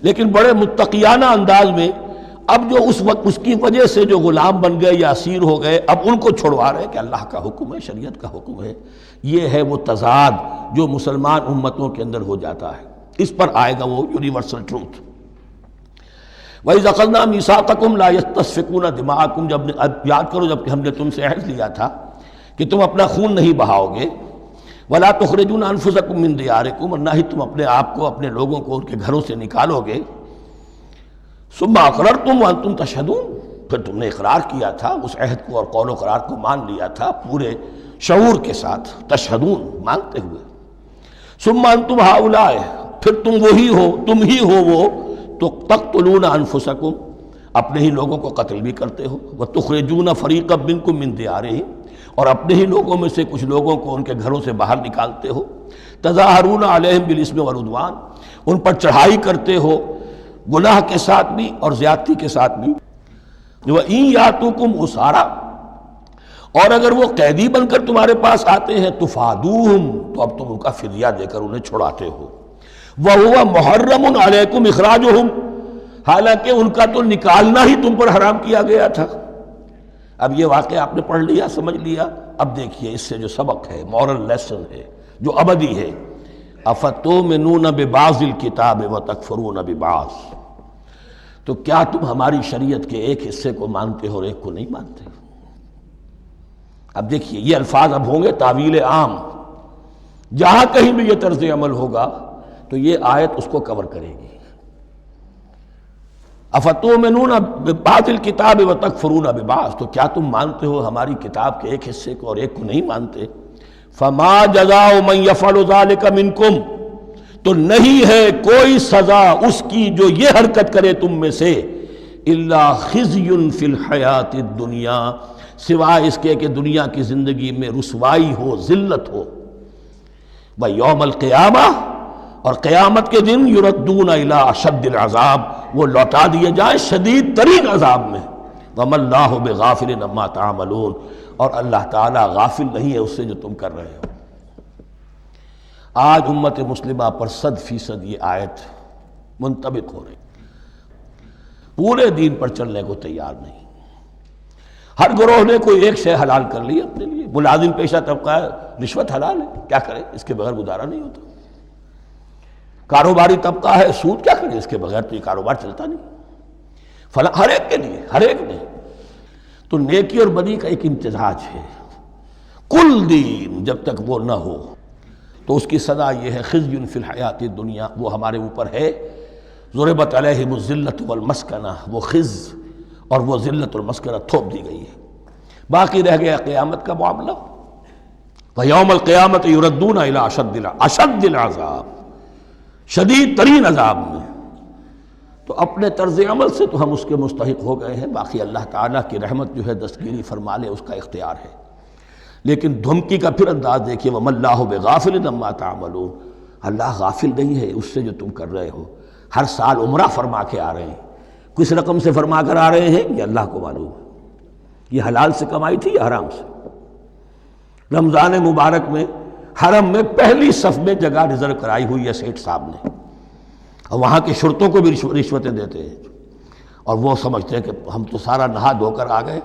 لیکن بڑے متقیانہ انداز میں اب جو اس وقت اس کی وجہ سے جو غلام بن گئے یا اسیر ہو گئے اب ان کو چھڑوا رہے کہ اللہ کا حکم ہے، شریعت کا حکم ہے۔ یہ ہے وہ تضاد جو مسلمان امتوں کے اندر ہو جاتا ہے، اس پر آئے گا وہ یونیورسل ٹروتھ۔ وَإِذْ أَخَذْنَا مِيثَاقَكُمْ لَا يَسْتَسْفِكُونَ دِمَاءَكُمْ جب یاد کرو جب کہ ہم نے تم سے عہد لیا تھا کہ تم اپنا خون نہیں بہاؤ گے، وَلَا تُخْرِجُونَ أَنفُسَكُم مِّن دِيَارِكُمْ اور نہ ہی تم اپنے آپ کو اپنے لوگوں کو ان کے گھروں سے نکالو گے، ثُمَّ أَقْرَرْتُمْ وَأَنْتُمْ تَشْهَدُونَ پھر تم نے اقرار کیا تھا، اس عہد کو اور قول و قرار کو مان لیا تھا پورے شعور کے ساتھ، تشہدون مانتے ہوئے، ثم انتم ہؤلاء پھر تم وہی ہو، تم ہی ہو وہ تو تقتلون انفسکم اپنے ہی لوگوں کو قتل بھی کرتے ہو، وتخرجون فریقا منکم من دیارہم اور اپنے ہی لوگوں میں سے کچھ لوگوں کو ان کے گھروں سے باہر نکالتے ہو، تظاہرون علیہم بالاسم والعدوان ان پر چڑھائی کرتے ہو گناہ کے ساتھ بھی اور زیادتی کے ساتھ بھی، وَإِن یاتوکم اسارا اور اگر وہ قیدی بن کر تمہارے پاس آتے ہیں تفادوہم تو اب تم ان کا فدیہ دے کر انہیں چھڑاتے ہو، وَهُوَ مُحَرَّمٌ عَلَيْكُمْ إِخْرَاجُهُمْ حالانکہ ان کا تو نکالنا ہی تم پر حرام کیا گیا تھا۔ اب یہ واقعہ آپ نے پڑھ لیا، سمجھ لیا، اب دیکھیے اس سے جو سبق ہے، مورل لیسن ہے جو ابدی ہے، أَفَتُؤْمِنُونَ بِبَعْضِ الْكِتَابِ وَتَكْفُرُونَ بِبَعْضٍ تو کیا تم ہماری شریعت کے ایک حصے کو مانتے ہو اور ایک کو نہیں مانتے؟ اب دیکھیے یہ الفاظ اب ہوں گے تعویل عام، جہاں کہیں بھی یہ طرز عمل ہوگا تو یہ آیت اس کو کور کرے گی۔ افتؤمنون ببعض الکتاب وتکفرون ببعض تو کیا تم مانتے ہو ہماری کتاب کے ایک حصے کو اور ایک کو نہیں مانتے؟ فما جزاء من یفعل ذلک منکم تو نہیں ہے کوئی سزا اس کی جو یہ حرکت کرے تم میں سے، الا خزی فی الحیات الدنیا سوائے اس کے کہ دنیا کی زندگی میں رسوائی ہو، ذلت ہو، ویوم القیامہ اور قیامت کے دن یردون الی اشد العذاب وہ لوٹا دیے جائیں شدید ترین عذاب میں، وما اللہ بغافل عما تعملون اور اللہ تعالیٰ غافل نہیں ہے اس سے جو تم کر رہے ہو۔ آج امت مسلمہ پر 100% یہ آیت منطبق ہو رہی، پورے دین پر چلنے کو تیار نہیں۔ ہر گروہ نے کوئی ایک شے حلال کر لی اپنے لیے۔ ملازم پیشہ طبقہ ہے، رشوت حلال ہے، کیا کرے، اس کے بغیر گزارا نہیں ہوتا۔ کاروباری طبقہ ہے، سود کیا کرے، اس کے بغیر تو یہ کاروبار چلتا نہیں۔ فلاں ہر ایک کے لیے، ہر ایک نے تو نیکی اور بدی کا ایک امتزاج ہے۔ کل دین جب تک وہ نہ ہو تو اس کی سزا یہ ہے خزی فی الحیات الدنیا، وہ ہمارے اوپر ہے۔ ضربت علیہم الذلۃ والمسکنہ، وہ خز اور وہ ذلت اور مسکنہ تھوپ دی گئی ہے۔ باقی رہ گیا قیامت کا معاملہ، وَيَوْمَ الْقِيَامَةِ يُرَدُّونَ إِلَىٰ أَشَدِّ الْعَذَابِ، شدید ترین عذاب میں۔ تو اپنے طرز عمل سے تو ہم اس کے مستحق ہو گئے ہیں، باقی اللہ تعالیٰ کی رحمت جو ہے دستگیری فرما لے، اس کا اختیار ہے۔ لیکن دھمکی کا پھر انداز دیکھیے، وَمَا اللَّهُ بِغَافِلٍ عَمَّا تَعْمَلُونَ، اللہ غافل نہیں ہے اس سے جو تم کر رہے ہو۔ ہر سال عمرہ فرما کے آ رہے ہیں، کس رقم سے فرما کر آ رہے ہیں یہ اللہ کو معلوم ہے، یہ حلال سے کمائی تھی یا حرام سے۔ رمضان مبارک میں حرم میں پہلی صف میں جگہ ریزرو کرائی ہوئی ہے سیٹھ صاحب نے، اور وہاں کے شرطوں کو بھی رشوتیں دیتے ہیں، اور وہ سمجھتے ہیں کہ ہم تو سارا نہا دھو کر آ گئے،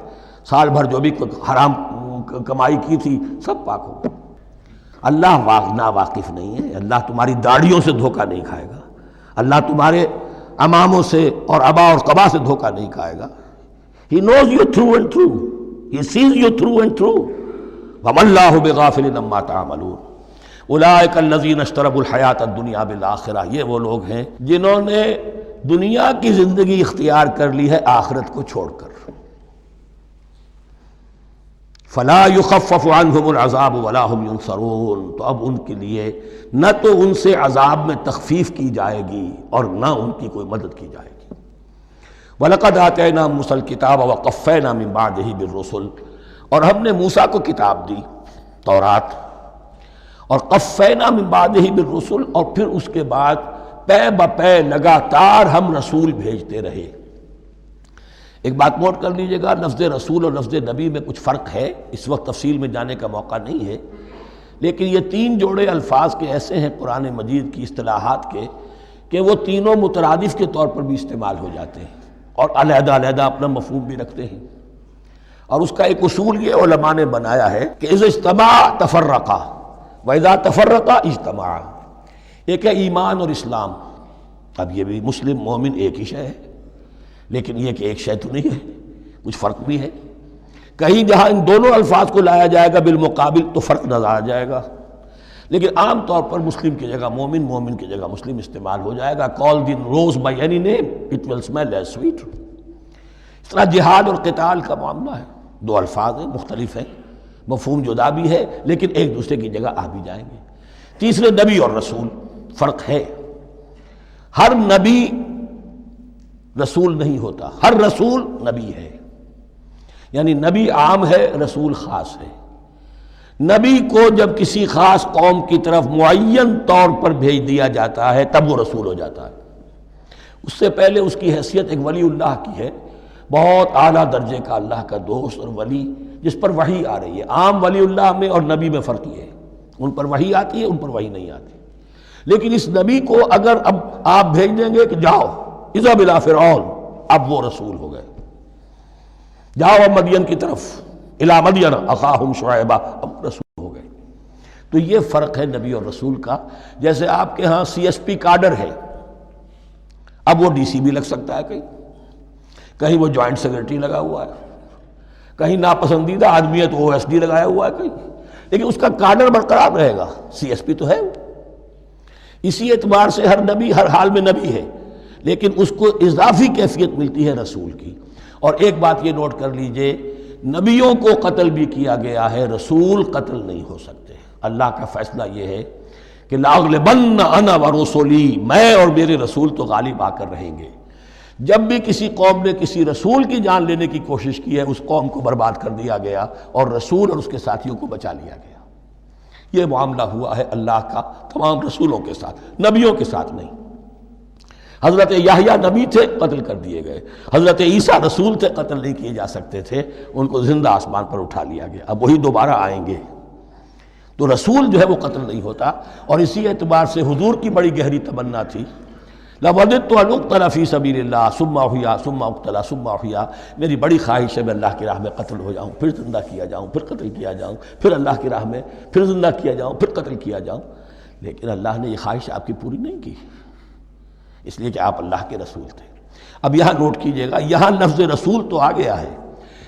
سال بھر جو بھی حرام کمائی کی تھی سب پاک ہو گئے۔ اللہ نا واقف نہیں ہے، اللہ تمہاری داڑھیوں سے دھوکہ نہیں کھائے گا، اللہ تمہارے اماموں سے اور ابا اور قبا سے دھوکہ نہیں کھائے گا۔ He knows you through and through, He sees you through and through. وَمَا اللَّهُ بِغَافِلٍ عَمَّا تَعْمَلُونَ أُولَٰئِكَ الَّذِينَ اشْتَرَوُا الْحَيَاةَ الدُّنْيَا بِالْآخِرَةِ، یہ وہ لوگ ہیں جنہوں نے دنیا کی زندگی اختیار کر لی ہے آخرت کو چھوڑ کر۔ فَلَا يُخَفَّفُ عَنْهُمُ الْعَذَابُ وَلَا هُمْ يُنصَرُونَ، تو اب ان کے لیے نہ تو ان سے عذاب میں تخفیف کی جائے گی اور نہ ان کی کوئی مدد کی جائے گی۔ وَلَقَدْ آتَيْنَا مُوسَى الْكِتَابَ وَقَفَّيْنَا مِن بَعْدِهِ بِالرُّسُلِ، اور ہم نے موسیٰ کو کتاب دی تورات، اور قفینا من بعدہ بالرسل، اور پھر اس کے بعد پے بپے لگاتار ہم رسول بھیجتے رہے۔ ایک بات نوٹ کر لیجئے گا، لفظ رسول اور لفظ نبی میں کچھ فرق ہے، اس وقت تفصیل میں جانے کا موقع نہیں ہے، لیکن یہ تین جوڑے الفاظ کے ایسے ہیں قرآن مجید کی اصطلاحات کے کہ وہ تینوں مترادف کے طور پر بھی استعمال ہو جاتے ہیں اور علیحدہ علیحدہ اپنا مفہوم بھی رکھتے ہیں۔ اور اس کا ایک اصول یہ علماء نے بنایا ہے کہ اذا اجتمع تفرقا واذا تفرقا اجتمع۔ ایک ہے ایمان اور اسلام، اب یہ بھی مسلم مومن ایک ہی شے ہے، لیکن یہ کہ ایک شے تو نہیں ہے، کچھ فرق بھی ہے۔ کہیں جہاں ان دونوں الفاظ کو لایا جائے گا بالمقابل تو فرق نظر آ جائے گا، لیکن عام طور پر مسلم کی جگہ مومن، مومن کی جگہ مسلم استعمال ہو جائے گا۔ call the rose by any name it will smell as sweet۔ اس طرح جہاد اور قتال کا معاملہ ہے، دو الفاظ ہیں، مختلف ہیں، مفہوم جدا بھی ہے لیکن ایک دوسرے کی جگہ آ بھی جائیں گے۔ تیسرے نبی اور رسول، فرق ہے، ہر نبی رسول نہیں ہوتا، ہر رسول نبی ہے، یعنی نبی عام ہے، رسول خاص ہے۔ نبی کو جب کسی خاص قوم کی طرف معین طور پر بھیج دیا جاتا ہے تب وہ رسول ہو جاتا ہے، اس سے پہلے اس کی حیثیت ایک ولی اللہ کی ہے، بہت اعلیٰ درجے کا اللہ کا دوست اور ولی جس پر وحی آ رہی ہے۔ عام ولی اللہ میں اور نبی میں فرق یہ ہے، ان پر وحی آتی ہے، ان پر وحی نہیں آتی۔ لیکن اس نبی کو اگر اب آپ بھیج دیں گے کہ جاؤ اذهب الى فرعون، اب وہ رسول ہو گئے، جاؤ اب مدین کی طرف، الى مدین اخاہم شعیبا، اب رسول ہو گئے۔ تو یہ فرق ہے نبی اور رسول کا۔ جیسے آپ کے ہاں سی ایس پی کاڈر ہے، اب وہ ڈی سی بھی لگ سکتا ہے، کہیں وہ جوائنٹ سیکرٹری لگا ہوا ہے، کہیں ناپسندیدہ آدمی ہے تو او ایس ڈی لگایا ہوا ہے کہیں، لیکن اس کا کاڈر برقرار رہے گا، سی ایس پی تو ہے وہ۔ اسی اعتبار سے ہر نبی ہر حال میں نبی ہے، لیکن اس کو اضافی کیفیت ملتی ہے رسول کی۔ اور ایک بات یہ نوٹ کر لیجئے، نبیوں کو قتل بھی کیا گیا ہے، رسول قتل نہیں ہو سکتے۔ اللہ کا فیصلہ یہ ہے کہ لاغلبن انا ورسلی، میں اور میرے رسول تو غالب آ کر رہیں گے۔ جب بھی کسی قوم نے کسی رسول کی جان لینے کی کوشش کی ہے، اس قوم کو برباد کر دیا گیا اور رسول اور اس کے ساتھیوں کو بچا لیا گیا۔ یہ معاملہ ہوا ہے اللہ کا تمام رسولوں کے ساتھ، نبیوں کے ساتھ نہیں۔ حضرت یحییٰ نبی تھے، قتل کر دیے گئے۔ حضرت عیسیٰ رسول تھے، قتل نہیں کیے جا سکتے تھے، ان کو زندہ آسمان پر اٹھا لیا گیا۔ اب وہی دوبارہ آئیں گے۔ تو رسول جو ہے وہ قتل نہیں ہوتا. اور اسی اعتبار سے حضور کی بڑی گہری تمنا تھی لَوَدِدتُّ أَنْ أُقْتَلَ فِي سَبِيلِ اللَّهِ ثُمَّ أُحْيَا ثُمَّ أُقْتَلَ ثُمَّ أُحْيَا. میری بڑی خواہش ہے میں اللہ کی راہ میں قتل ہو جاؤں، پھر زندہ کیا جاؤں، پھر قتل کیا جاؤں، پھر اللہ کی راہ میں پھر زندہ کیا جاؤں، پھر قتل کیا جاؤں. لیکن اللہ نے یہ خواہش آپ کی پوری نہیں کی، اس لیے کہ آپ اللہ کے رسول تھے. اب یہاں نوٹ کیجئے گا، یہاں لفظ رسول تو آ گیا ہے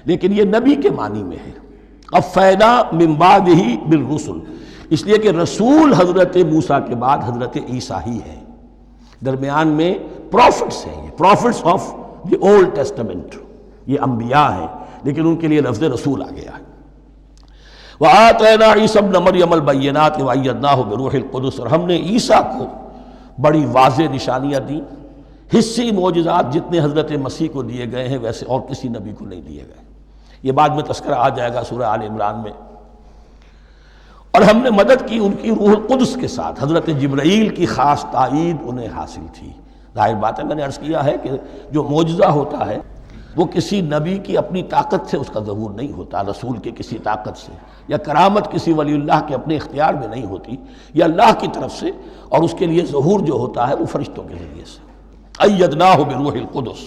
لیکن یہ نبی کے معنی میں ہے. قَفَّيْنَا مِن بَعْدِهِ بِالرُّسُلِ، اس لیے کہ رسول حضرت موسیٰ کے بعد حضرت عیسیٰ ہی ہے. درمیان میں پروفٹس ہیں، یہ prophets of the old testament, یہ انبیاء ہیں، لیکن ان کے لیے لفظ رسول آ گیا ہے. وَآتَيْنَا عِيسَى ابْنَ مَرْيَمَ الْبَيِّنَاتِ وَأَيَّدْنَاهُ بِرُوحِ الْقُدُسِ، اور ہم نے عیسیٰ کو بڑی واضح نشانیاں دیں. حصی معجزات جتنے حضرت مسیح کو دیے گئے ہیں ویسے اور کسی نبی کو نہیں دیے گئے. یہ بعد میں تذکرہ آ جائے گا سورہ آل عمران میں. اور ہم نے مدد کی ان کی روح القدس کے ساتھ، حضرت جبرائیل کی خاص تائید انہیں حاصل تھی. ظاہر بات ہے، میں نے عرض کیا ہے کہ جو معجزہ ہوتا ہے وہ کسی نبی کی اپنی طاقت سے اس کا ظہور نہیں ہوتا، رسول کی کسی طاقت سے، یا کرامت کسی ولی اللہ کے اپنے اختیار میں نہیں ہوتی، یا اللہ کی طرف سے. اور اس کے لیے ظہور جو ہوتا ہے وہ فرشتوں کے ذریعے سے. ایدناہ بروح القدس.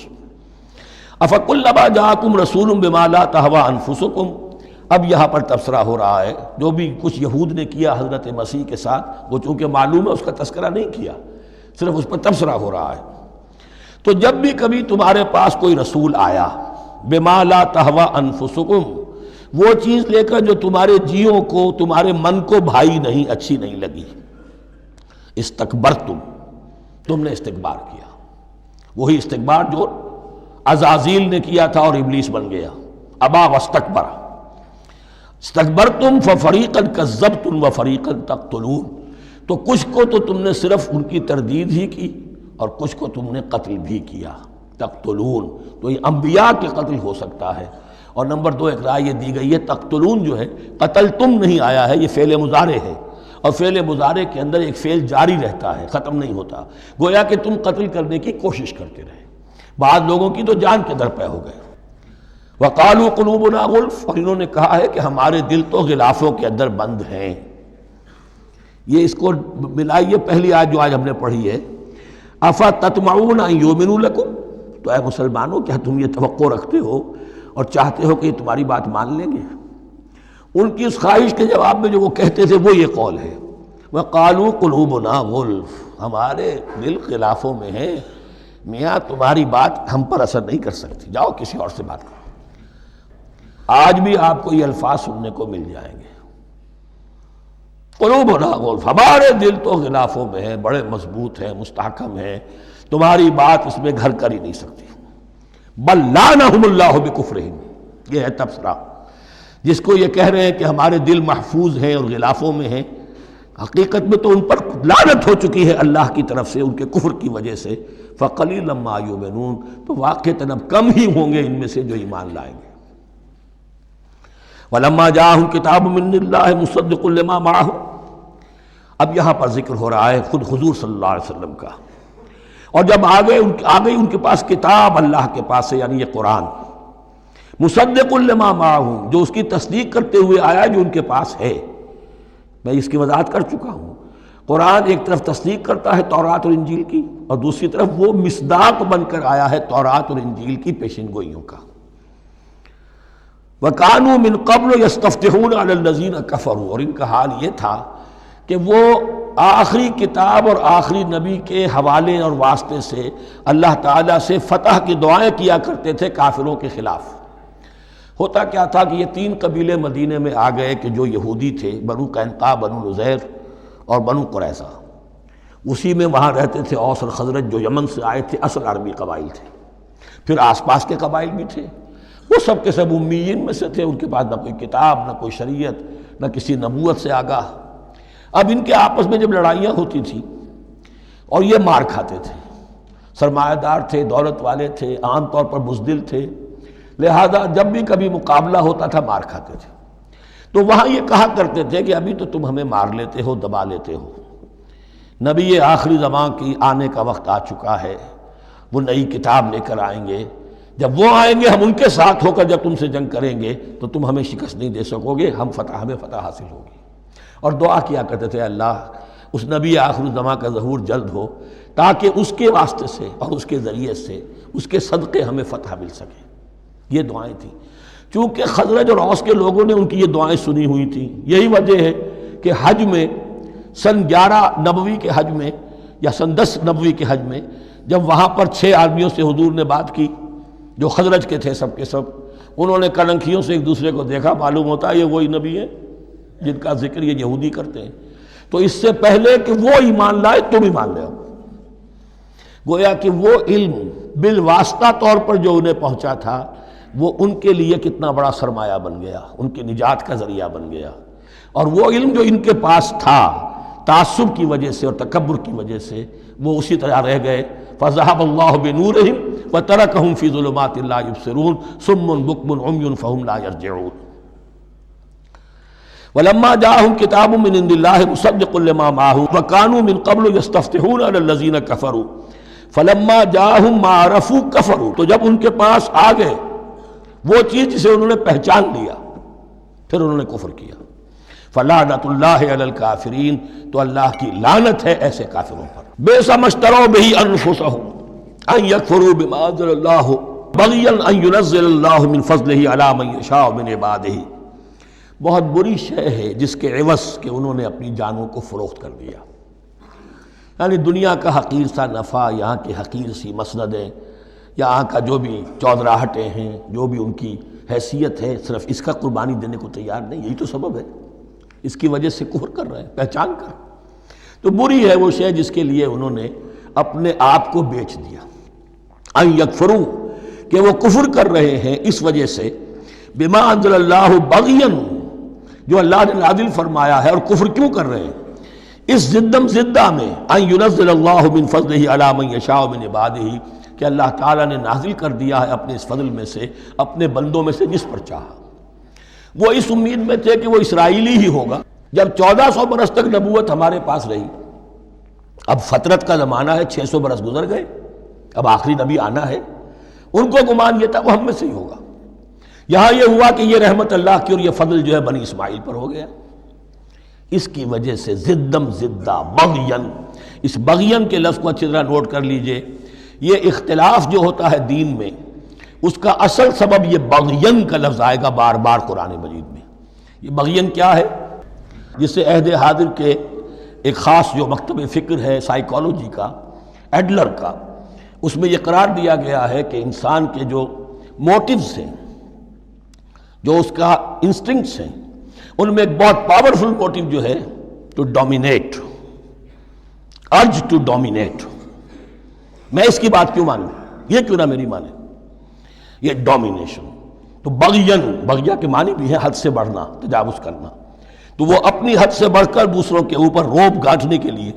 افکلما جاءکم رسول بما لا تہوی انفسکم، اب یہاں پر تبصرہ ہو رہا ہے جو بھی کچھ یہود نے کیا حضرت مسیح کے ساتھ، وہ چونکہ معلوم ہے اس کا تذکرہ نہیں کیا، صرف اس پر تبصرہ ہو رہا ہے. تو جب بھی کبھی تمہارے پاس کوئی رسول آیا بما لا تہوی انفسکم، وہ چیز لے کر جو تمہارے جیوں کو، تمہارے من کو بھائی نہیں، اچھی نہیں لگی، استکبرتم، تم نے استکبار کیا. وہی استکبار جو عزازیل نے کیا تھا اور ابلیس بن گیا. ابا واستکبر. استکبرتم ففریقا کذبتم وفریقا تقتلون، تو کچھ کو تو تم نے صرف ان کی تردید ہی کی اور کچھ کو تم نے قتل بھی کیا. تقتلون، تو یہ انبیاء کے قتل ہو سکتا ہے. اور نمبر 2 ایک رائے یہ دی گئی ہے تقتلون جو ہے قتل تم نہیں آیا ہے، یہ فعل مضارع ہے، اور فعل مضارع کے اندر ایک فعل جاری رہتا ہے، ختم نہیں ہوتا. گویا کہ تم قتل کرنے کی کوشش کرتے رہے. بعض لوگوں کی تو جان کے درپے ہو گئے. وقالوا قلوبنا غلف، اور انہوں نے کہا ہے کہ ہمارے دل تو غلافوں کے اندر بند ہیں. یہ اس کو ملائیے پہلی آیت جو آج ہم نے پڑھی ہے، افتطمعون ان یؤمنوا لکم، تو اے مسلمانوں کیا تم یہ توقع رکھتے ہو اور چاہتے ہو کہ یہ تمہاری بات مان لیں گے؟ ان کی اس خواہش کے جواب میں جو وہ کہتے تھے وہ یہ قول ہے، وقالوا قلوبنا غلف، ہمارے دل غلافوں میں ہیں، میاں تمہاری بات ہم پر اثر نہیں کر سکتی، جاؤ کسی اور سے بات کرو. آج بھی آپ کو یہ الفاظ سننے کو مل جائیں گے، قلوبنا غلف، ہمارے دل تو غلافوں میں ہیں، بڑے مضبوط ہیں، مستحکم ہیں، تمہاری بات اس میں گھر کر ہی نہیں سکتی. بل لعنہم اللہ بکفرہم، یہ ہے تبصرہ. جس کو یہ کہہ رہے ہیں کہ ہمارے دل محفوظ ہیں اور غلافوں میں ہیں، حقیقت میں تو ان پر لعنت ہو چکی ہے اللہ کی طرف سے ان کے کفر کی وجہ سے. فقلیلا ما یؤمنون، تو واقعتاً اب کم ہی ہوں گے ان میں سے جو ایمان لائیں گے. وَلَمَّا جَاءَهُمْ كِتَابٌ مِّنَ اللَّهِ مُصَدِّقٌ لِّمَا مَعَهُمْ، اب یہاں پر ذکر ہو رہا ہے خود حضور صلی اللہ علیہ وسلم کا. اور جب آ گئی ان کے پاس کتاب اللہ کے پاس سے، یعنی یہ قرآن، مصدق لما معہم، جو اس کی تصدیق کرتے ہوئے آیا جو ان کے پاس ہے. میں اس کی وضاحت کر چکا ہوں. قرآن ایک طرف تصدیق کرتا ہے تورات اور انجیل کی، اور دوسری طرف وہ مصداق بن کر آیا ہے تورات اور انجیل کی پیشن گوئیوں کا. وَكَانُوا مِن قَبْلُ يَسْتَفْتِحُونَ عَلَى الَّذِينَ كَفَرُوا، اور ان کا حال یہ تھا کہ وہ آخری کتاب اور آخری نبی کے حوالے اور واسطے سے اللہ تعالیٰ سے فتح کی دعائیں کیا کرتے تھے کافروں کے خلاف. ہوتا کیا تھا کہ یہ 3 قبیلے مدینے میں آ گئے کہ جو یہودی تھے، بنو قینقاع، بنو نذیر اور بنو قریظہ. اسی میں وہاں رہتے تھے اوس اور خزرج جو یمن سے آئے تھے، اصل عربی قبائل تھے. پھر آس پاس کے قبائل بھی تھے، وہ سب کے سب امیین میں سے تھے، ان کے پاس نہ کوئی کتاب، نہ کوئی شریعت، نہ کسی نبوت سے آگاہ. اب ان کے آپس میں جب لڑائیاں ہوتی تھیں اور یہ مار کھاتے تھے، سرمایہ دار تھے، دولت والے تھے، عام طور پر بزدل تھے، لہذا جب بھی کبھی مقابلہ ہوتا تھا مار کھاتے تھے. تو وہاں یہ کہا کرتے تھے کہ ابھی تو تم ہمیں مار لیتے ہو، دبا لیتے ہو، نبی آخری زمان کی آنے کا وقت آ چکا ہے، وہ نئی کتاب لے کر آئیں گے، جب وہ آئیں گے ہم ان کے ساتھ ہو کر جب تم سے جنگ کریں گے تو تم ہمیں شکست نہیں دے سکو گے، ہمیں فتح حاصل ہوگی. اور دعا کیا کرتے تھے اللہ اس نبی آخر الزماں کا ظہور جلد ہو تاکہ اس کے واسطے سے اور اس کے ذریعے سے اس کے صدقے ہمیں فتح مل سکے۔ یہ دعائیں تھیں۔ چونکہ خزرج اور اوس کے لوگوں نے ان کی یہ دعائیں سنی ہوئی تھیں، یہی وجہ ہے کہ حج میں سن 11 نبوی کے حج میں یا سن 10 نبوی کے حج میں جب وہاں پر 6 آدمیوں سے حضور نے بات کی جو خزرج کے تھے سب کے سب، انہوں نے کلنکھیوں سے ایک دوسرے کو دیکھا، معلوم ہوتا ہے یہ وہی نبی ہیں جن کا ذکر یہ یہودی کرتے ہیں، تو اس سے پہلے کہ وہ ایمان لائے تم ایمان لے آؤ۔ گویا کہ وہ علم بالواسطہ طور پر جو انہیں پہنچا تھا وہ ان کے لیے کتنا بڑا سرمایہ بن گیا، ان کی نجات کا ذریعہ بن گیا۔ اور وہ علم جو ان کے پاس تھا تعصب کی وجہ سے اور تکبر کی وجہ سے وہ اسی طرح رہ گئے۔ فَذَهَبَ اللَّهُ بِنُورِهِمْ وَتَرَكَهُمْ فِي ظُلُمَاتٍ لَا يُبْصِرُونَ صُمٌّ بُكْمٌ عُمْيٌ فَهُمْ لَا يَرْجِعُونَ۔ وَلَمَّا جَاءَهُمْ كِتَابٌ مِّنْ عِندِ اللَّهِ مُصَدِّقٌ لِّمَا مَعَهُمْ وَكَانُوا مِن قَبْلُ يَسْتَفْتِحُونَ عَلَى الَّذِينَ كَفَرُوا فَلَمَّا جَاءَهُم مَّا عَرَفُوا كَفَرُوا، تو جب ان کے پاس آ گئے وہ چیز جسے انہوں نے پہچان لیا پھر انہوں نے کفر کیا۔ فَلَعْنَةُ اللَّهِ عَلَى الْكَافِرِينَ، تو اللہ کی لعنت ہے ایسے کافروں پر۔ بِئْسَ مَا اشْتَرَوْا بِهِ أَنفُسَهُمْ أَن يَكْفُرُوا بِمَا أَنزَلَ اللَّهُ بَغْيًا أَن يُنَزِّلَ اللَّهُ مِن فَضْلِهِ عَلَى مَن يَشَاءُ مِنْ عِبَادِهِ، بہت بری شے ہے جس کے عوض کہ انہوں نے اپنی جانوں کو فروخت کر دیا۔ یعنی دنیا کا حقیر سا نفع، یہاں کی حقیر سی مسندیں، یہاں کا جو بھی چودراہٹیں ہیں، جو بھی ان کی حیثیت ہے، صرف اس کا قربانی دینے کو تیار نہیں، یہی تو سبب ہے، اس کی وجہ سے کفر کر رہے ہیں پہچان کر۔ تو بری ہے وہ شے جس کے لیے انہوں نے اپنے آپ کو بیچ دیا۔ ان یکفروا، کہ وہ کفر کر رہے ہیں اس وجہ سے، بما انزل اللہ بغیا، جو اللہ نے نازل فرمایا ہے، اور کفر کیوں کر رہے ہیں اس زدم زدہ میں، ان ینزل اللہ من فضلہ علی من یشاء من عبادہ، کہ اللہ تعالیٰ نے نازل کر دیا ہے اپنے اس فضل میں سے اپنے بندوں میں سے جس پر چاہا۔ وہ اس امید میں تھے کہ وہ اسرائیلی ہی ہوگا۔ جب 1400 برس تک نبوت ہمارے پاس رہی، اب فترت کا زمانہ ہے، 600 برس گزر گئے، اب آخری نبی آنا ہے، ان کو گمان یہ تھا وہ ہم میں سے ہی ہوگا۔ یہاں یہ ہوا کہ یہ رحمت اللہ کی اور یہ فضل جو ہے بنی اسماعیل پر ہو گیا۔ اس کی وجہ سے زدم زدہ بغین، اس بغین کے لفظ کو اچھی طرح نوٹ کر لیجئے، یہ اختلاف جو ہوتا ہے دین میں اس کا اصل سبب یہ بغین کا لفظ آئے گا بار بار قرآن مجید میں۔ یہ بغین کیا ہے؟ جس سے عہد حاضر کے ایک خاص جو مکتب فکر ہے سائیکالوجی کا، ایڈلر کا، اس میں یہ قرار دیا گیا ہے کہ انسان کے جو موٹیوز ہیں، جو اس کا انسٹنکٹس ہیں، ان میں ایک بہت پاورفل موٹیو جو ہے to dominate, urge to dominate. میں اس کی بات کیوں مانوں، یہ کیوں نہ میری مانے، یہ ڈومینیشن۔ تو بغین، بغیہ کے معنی بھی ہے حد سے بڑھنا، تجاوز کرنا۔ تو وہ اپنی حد سے بڑھ کر دوسروں کے اوپر روب گاٹھنے کے لیے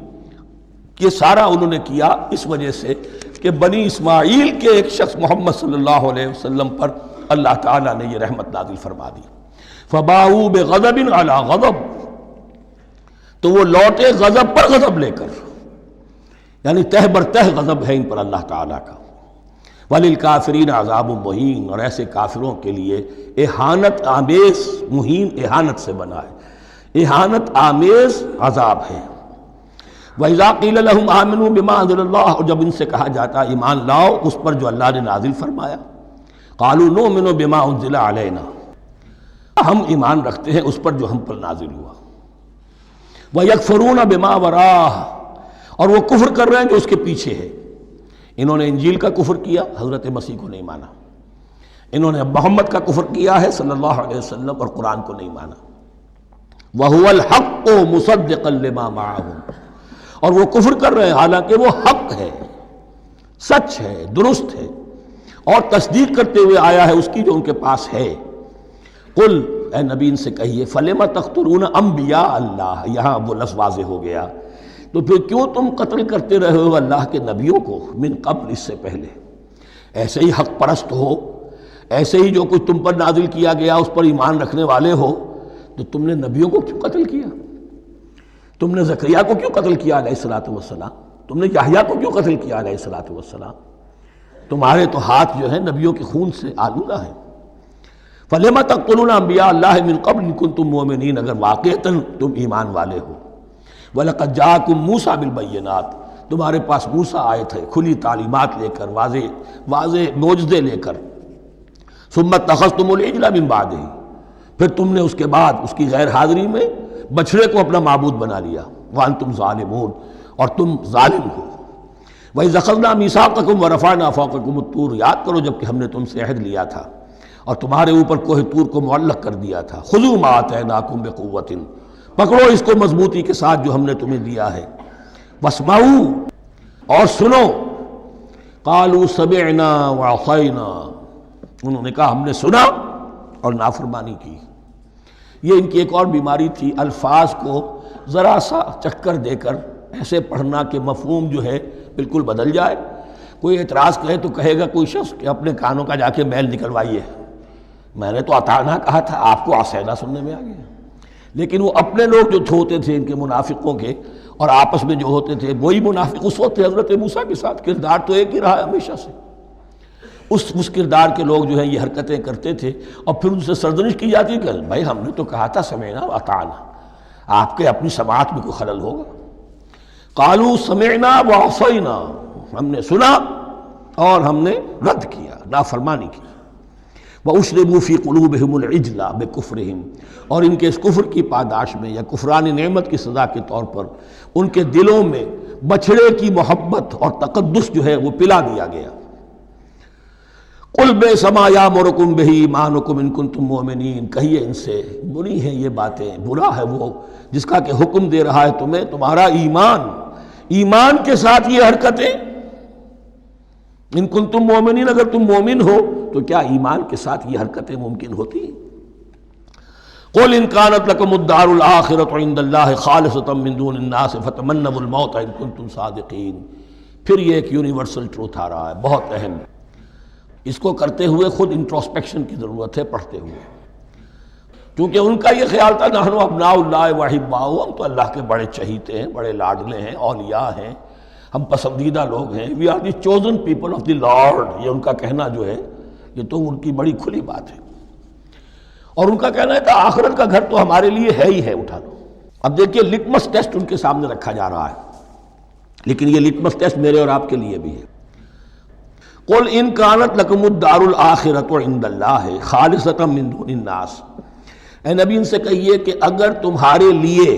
یہ سارا انہوں نے کیا، اس وجہ سے کہ بنی اسماعیل کے ایک شخص محمد صلی اللہ علیہ وسلم پر اللہ تعالیٰ نے یہ رحمت نازل فرما دی۔ فَبَاءُوا بِغَضَبٍ عَلَىٰ غَضَبٍ، تو وہ لوٹے غضب پر غضب لے کر، یعنی تہ بر تہ غضب ہے ان پر اللہ تعالیٰ کا۔ وَلِلْكَافِرِينَ عَذَابٌ مُّهِينٌ، اور ایسے کافروں کے لیے اہانت آمیز، مہین اہانت سے بنا ہے، اہانت آمیز عذاب ہے۔ وَإِذَا قِيلَ لَهُمْ آمِنُوا بِمَا أَنزَلَ اللَّهُ، اور جب ان سے کہا جاتا ایمان لاؤ اس پر جو اللہ نے نازل فرمایا، قَالُوا نُؤْمِنُ بِمَا أُنزِلَ عَلَيْنَا، ہم ایمان رکھتے ہیں اس پر جو ہم پر نازل ہوا۔ وَيَكْفُرُونَ بِمَا وَرَاهُ، اور وہ کفر کر رہے ہیں جو اس کے پیچھے ہے۔ انہوں نے انجیل کا کفر کیا، حضرت مسیح کو نہیں مانا۔ انہوں نے محمد کا کفر کیا ہے صلی اللہ علیہ وسلم، اور قرآن کو نہیں مانا۔ وَهُوَ الْحَقُّ مُصَدِّقًا لِمَا مَعَهُمْ، اور وہ کفر کر رہے ہیں حالانکہ وہ حق ہے، سچ ہے، درست ہے، اور تصدیق کرتے ہوئے آیا ہے اس کی جو ان کے پاس ہے۔ قل، اے نبی ان سے کہیے، فَلِمَ تَقْتُلُونَ أَنبِيَاءَ اللَّهِ، یہاں وہ لفظ واضح ہو گیا، تو پھر کیوں تم قتل کرتے رہے ہو اللہ کے نبیوں کو، من قبل، اس سے پہلے۔ ایسے ہی حق پرست ہو، ایسے ہی جو کچھ تم پر نازل کیا گیا اس پر ایمان رکھنے والے ہو، تو تم نے نبیوں کو کیوں قتل کیا؟ تم نے زکریا کو کیوں قتل کیا علیہ الصلوۃ والسلام؟ تم نے یحییٰ کو کیوں قتل کیا علیہ الصلوۃ والسلام؟ تمہارے تو ہاتھ جو ہیں نبیوں کے خون سے آلودہ ہیں۔ فَلِمَ تَقْتُلُونَ أَنْبِيَاءَ اللَّهِ مِنْ قَبْلِ إِن كُنتُم مُؤْمِنِينَ، اگر واقعتاً تم ایمان والے ہو. وَلَقَدْ جَاءَكُم مُوسَىٰ بِالْبَيِّنَاتِ، تمہارے پاس موسیٰ آئے تھے کھلی تعلیمات لے کر، واضح معجزے لے کر. ثُمَّ اتَّخَذْتُمُ الْعِجْلَ مِن بَعْدِهِ، پھر تم نے اس کے بعد اس کی غیر حاضری میں بچھڑے کو اپنا معبود بنا لیا. وَأَنْتُمْ ظَالِمُونَ، اور تم ظالم ہو. وَإِذْ أَخَذْنَا مِيثَاقَكُمْ وَرَفَعْنَا فَوْقَكُمُ الطُّورَ، یاد کرو جب کہ ہم نے تم سے عہد لیا تھا اور تمہارے اوپر کوہ طور کو معلق کر دیا تھا. خُذُوا مَا آتَيْنَاكُمْ بِقُوَّةٍ، پکڑو اس کو مضبوطی کے ساتھ جو ہم نے تمہیں دیا ہے. وَاسْمَعُوا، اور سنو. قَالُوا سَمِعْنَا وَعَصَيْنَا، انہوں نے کہا ہم نے سنا اور نافرمانی کی. یہ ان کی ایک اور بیماری تھی، الفاظ کو ذرا سا چکر دے کر ایسے پڑھنا کہ مفہوم جو ہے بالکل بدل جائے. کوئی اعتراض کہے تو کہے گا کوئی شخص کہ اپنے کانوں کا جا کے میل نکلوائیے، میں نے تو اطعنا کہا تھا، آپ کو عصینا سننے میں آ گیا. لیکن وہ اپنے لوگ جو ہوتے تھے ان کے منافقوں کے، اور آپس میں جو ہوتے تھے وہی منافق اس وقت حضرت موسیٰ کے ساتھ کردار تو ایک ہی رہا ہے ہمیشہ سے. اس کردار کے لوگ جو ہیں یہ حرکتیں کرتے تھے، اور پھر ان سے سرزنش کی جاتی کہ بھائی ہم نے تو کہا تھا سمعنا واطعنا، آپ کے اپنی سماعت میں کوئی خلل ہوگا. قالوا سمعنا وعصینا، ہم نے سنا اور ہم نے رد کیا، نافرمانی کی. وَأُشْرِبُوا فِي قُلُوبِهِمُ الْعِجْلَ بِكُفْرِهِمْ، اور ان کے اس کفر کی پاداش میں یا کفران نعمت کی سزا کے طور پر ان کے دلوں میں بچھڑے کی محبت اور تقدس جو ہے وہ پلا دیا گیا. قُلْ بِئْسَ مَا يَأْمُرُكُمْ بِهِ إِيمَانُكُمْ إِن كُنتُم مُؤْمِنِينَ، کہیے ان سے بری ہیں یہ باتیں، برا ہے وہ جس کا کہ حکم دے رہا ہے تمہیں تمہارا ایمان کے ساتھ یہ حرکتیں. ان کنتم مومنین، اگر تم مومن ہو تو کیا ایمان کے ساتھ یہ حرکتیں ممکن ہوتی ہیں؟ قل ان كانت لكم الدار الآخرة عند الله خالصة من دون الناس فتمنوا الموت ان كنتم صادقین. پھر یہ ایک یونیورسل ٹروتھ آ رہا ہے بہت اہم، اس کو کرتے ہوئے خود انٹروسپیکشن کی ضرورت ہے پڑھتے ہوئے، کیونکہ ان کا یہ خیال تھا نحن ابناء اللہ واحباؤہ، ہم تو اللہ کے بڑے چہیتے ہیں، بڑے لاڈلے ہیں، اولیاء ہیں، ہم پسندیدہ لوگ ہیں. We are the chosen people of the lord, یہ ان کا کہنا جو ہے یہ تو ان کی بڑی کھلی بات ہے. اور ان کا کہنا ہے کہ آخرت کا گھر تو ہمارے لیے ہے ہی ہے، اٹھا لو. اب دیکھیے لٹمس ٹیسٹ ان کے سامنے رکھا جا رہا ہے، لیکن یہ لٹمس ٹیسٹ میرے اور آپ کے لیے بھی ہے. قل ان كانت لكم الدار الآخرة عند الله خالصة من دون الناس، اے نبی ان سے کہیے کہ اگر تمہارے لیے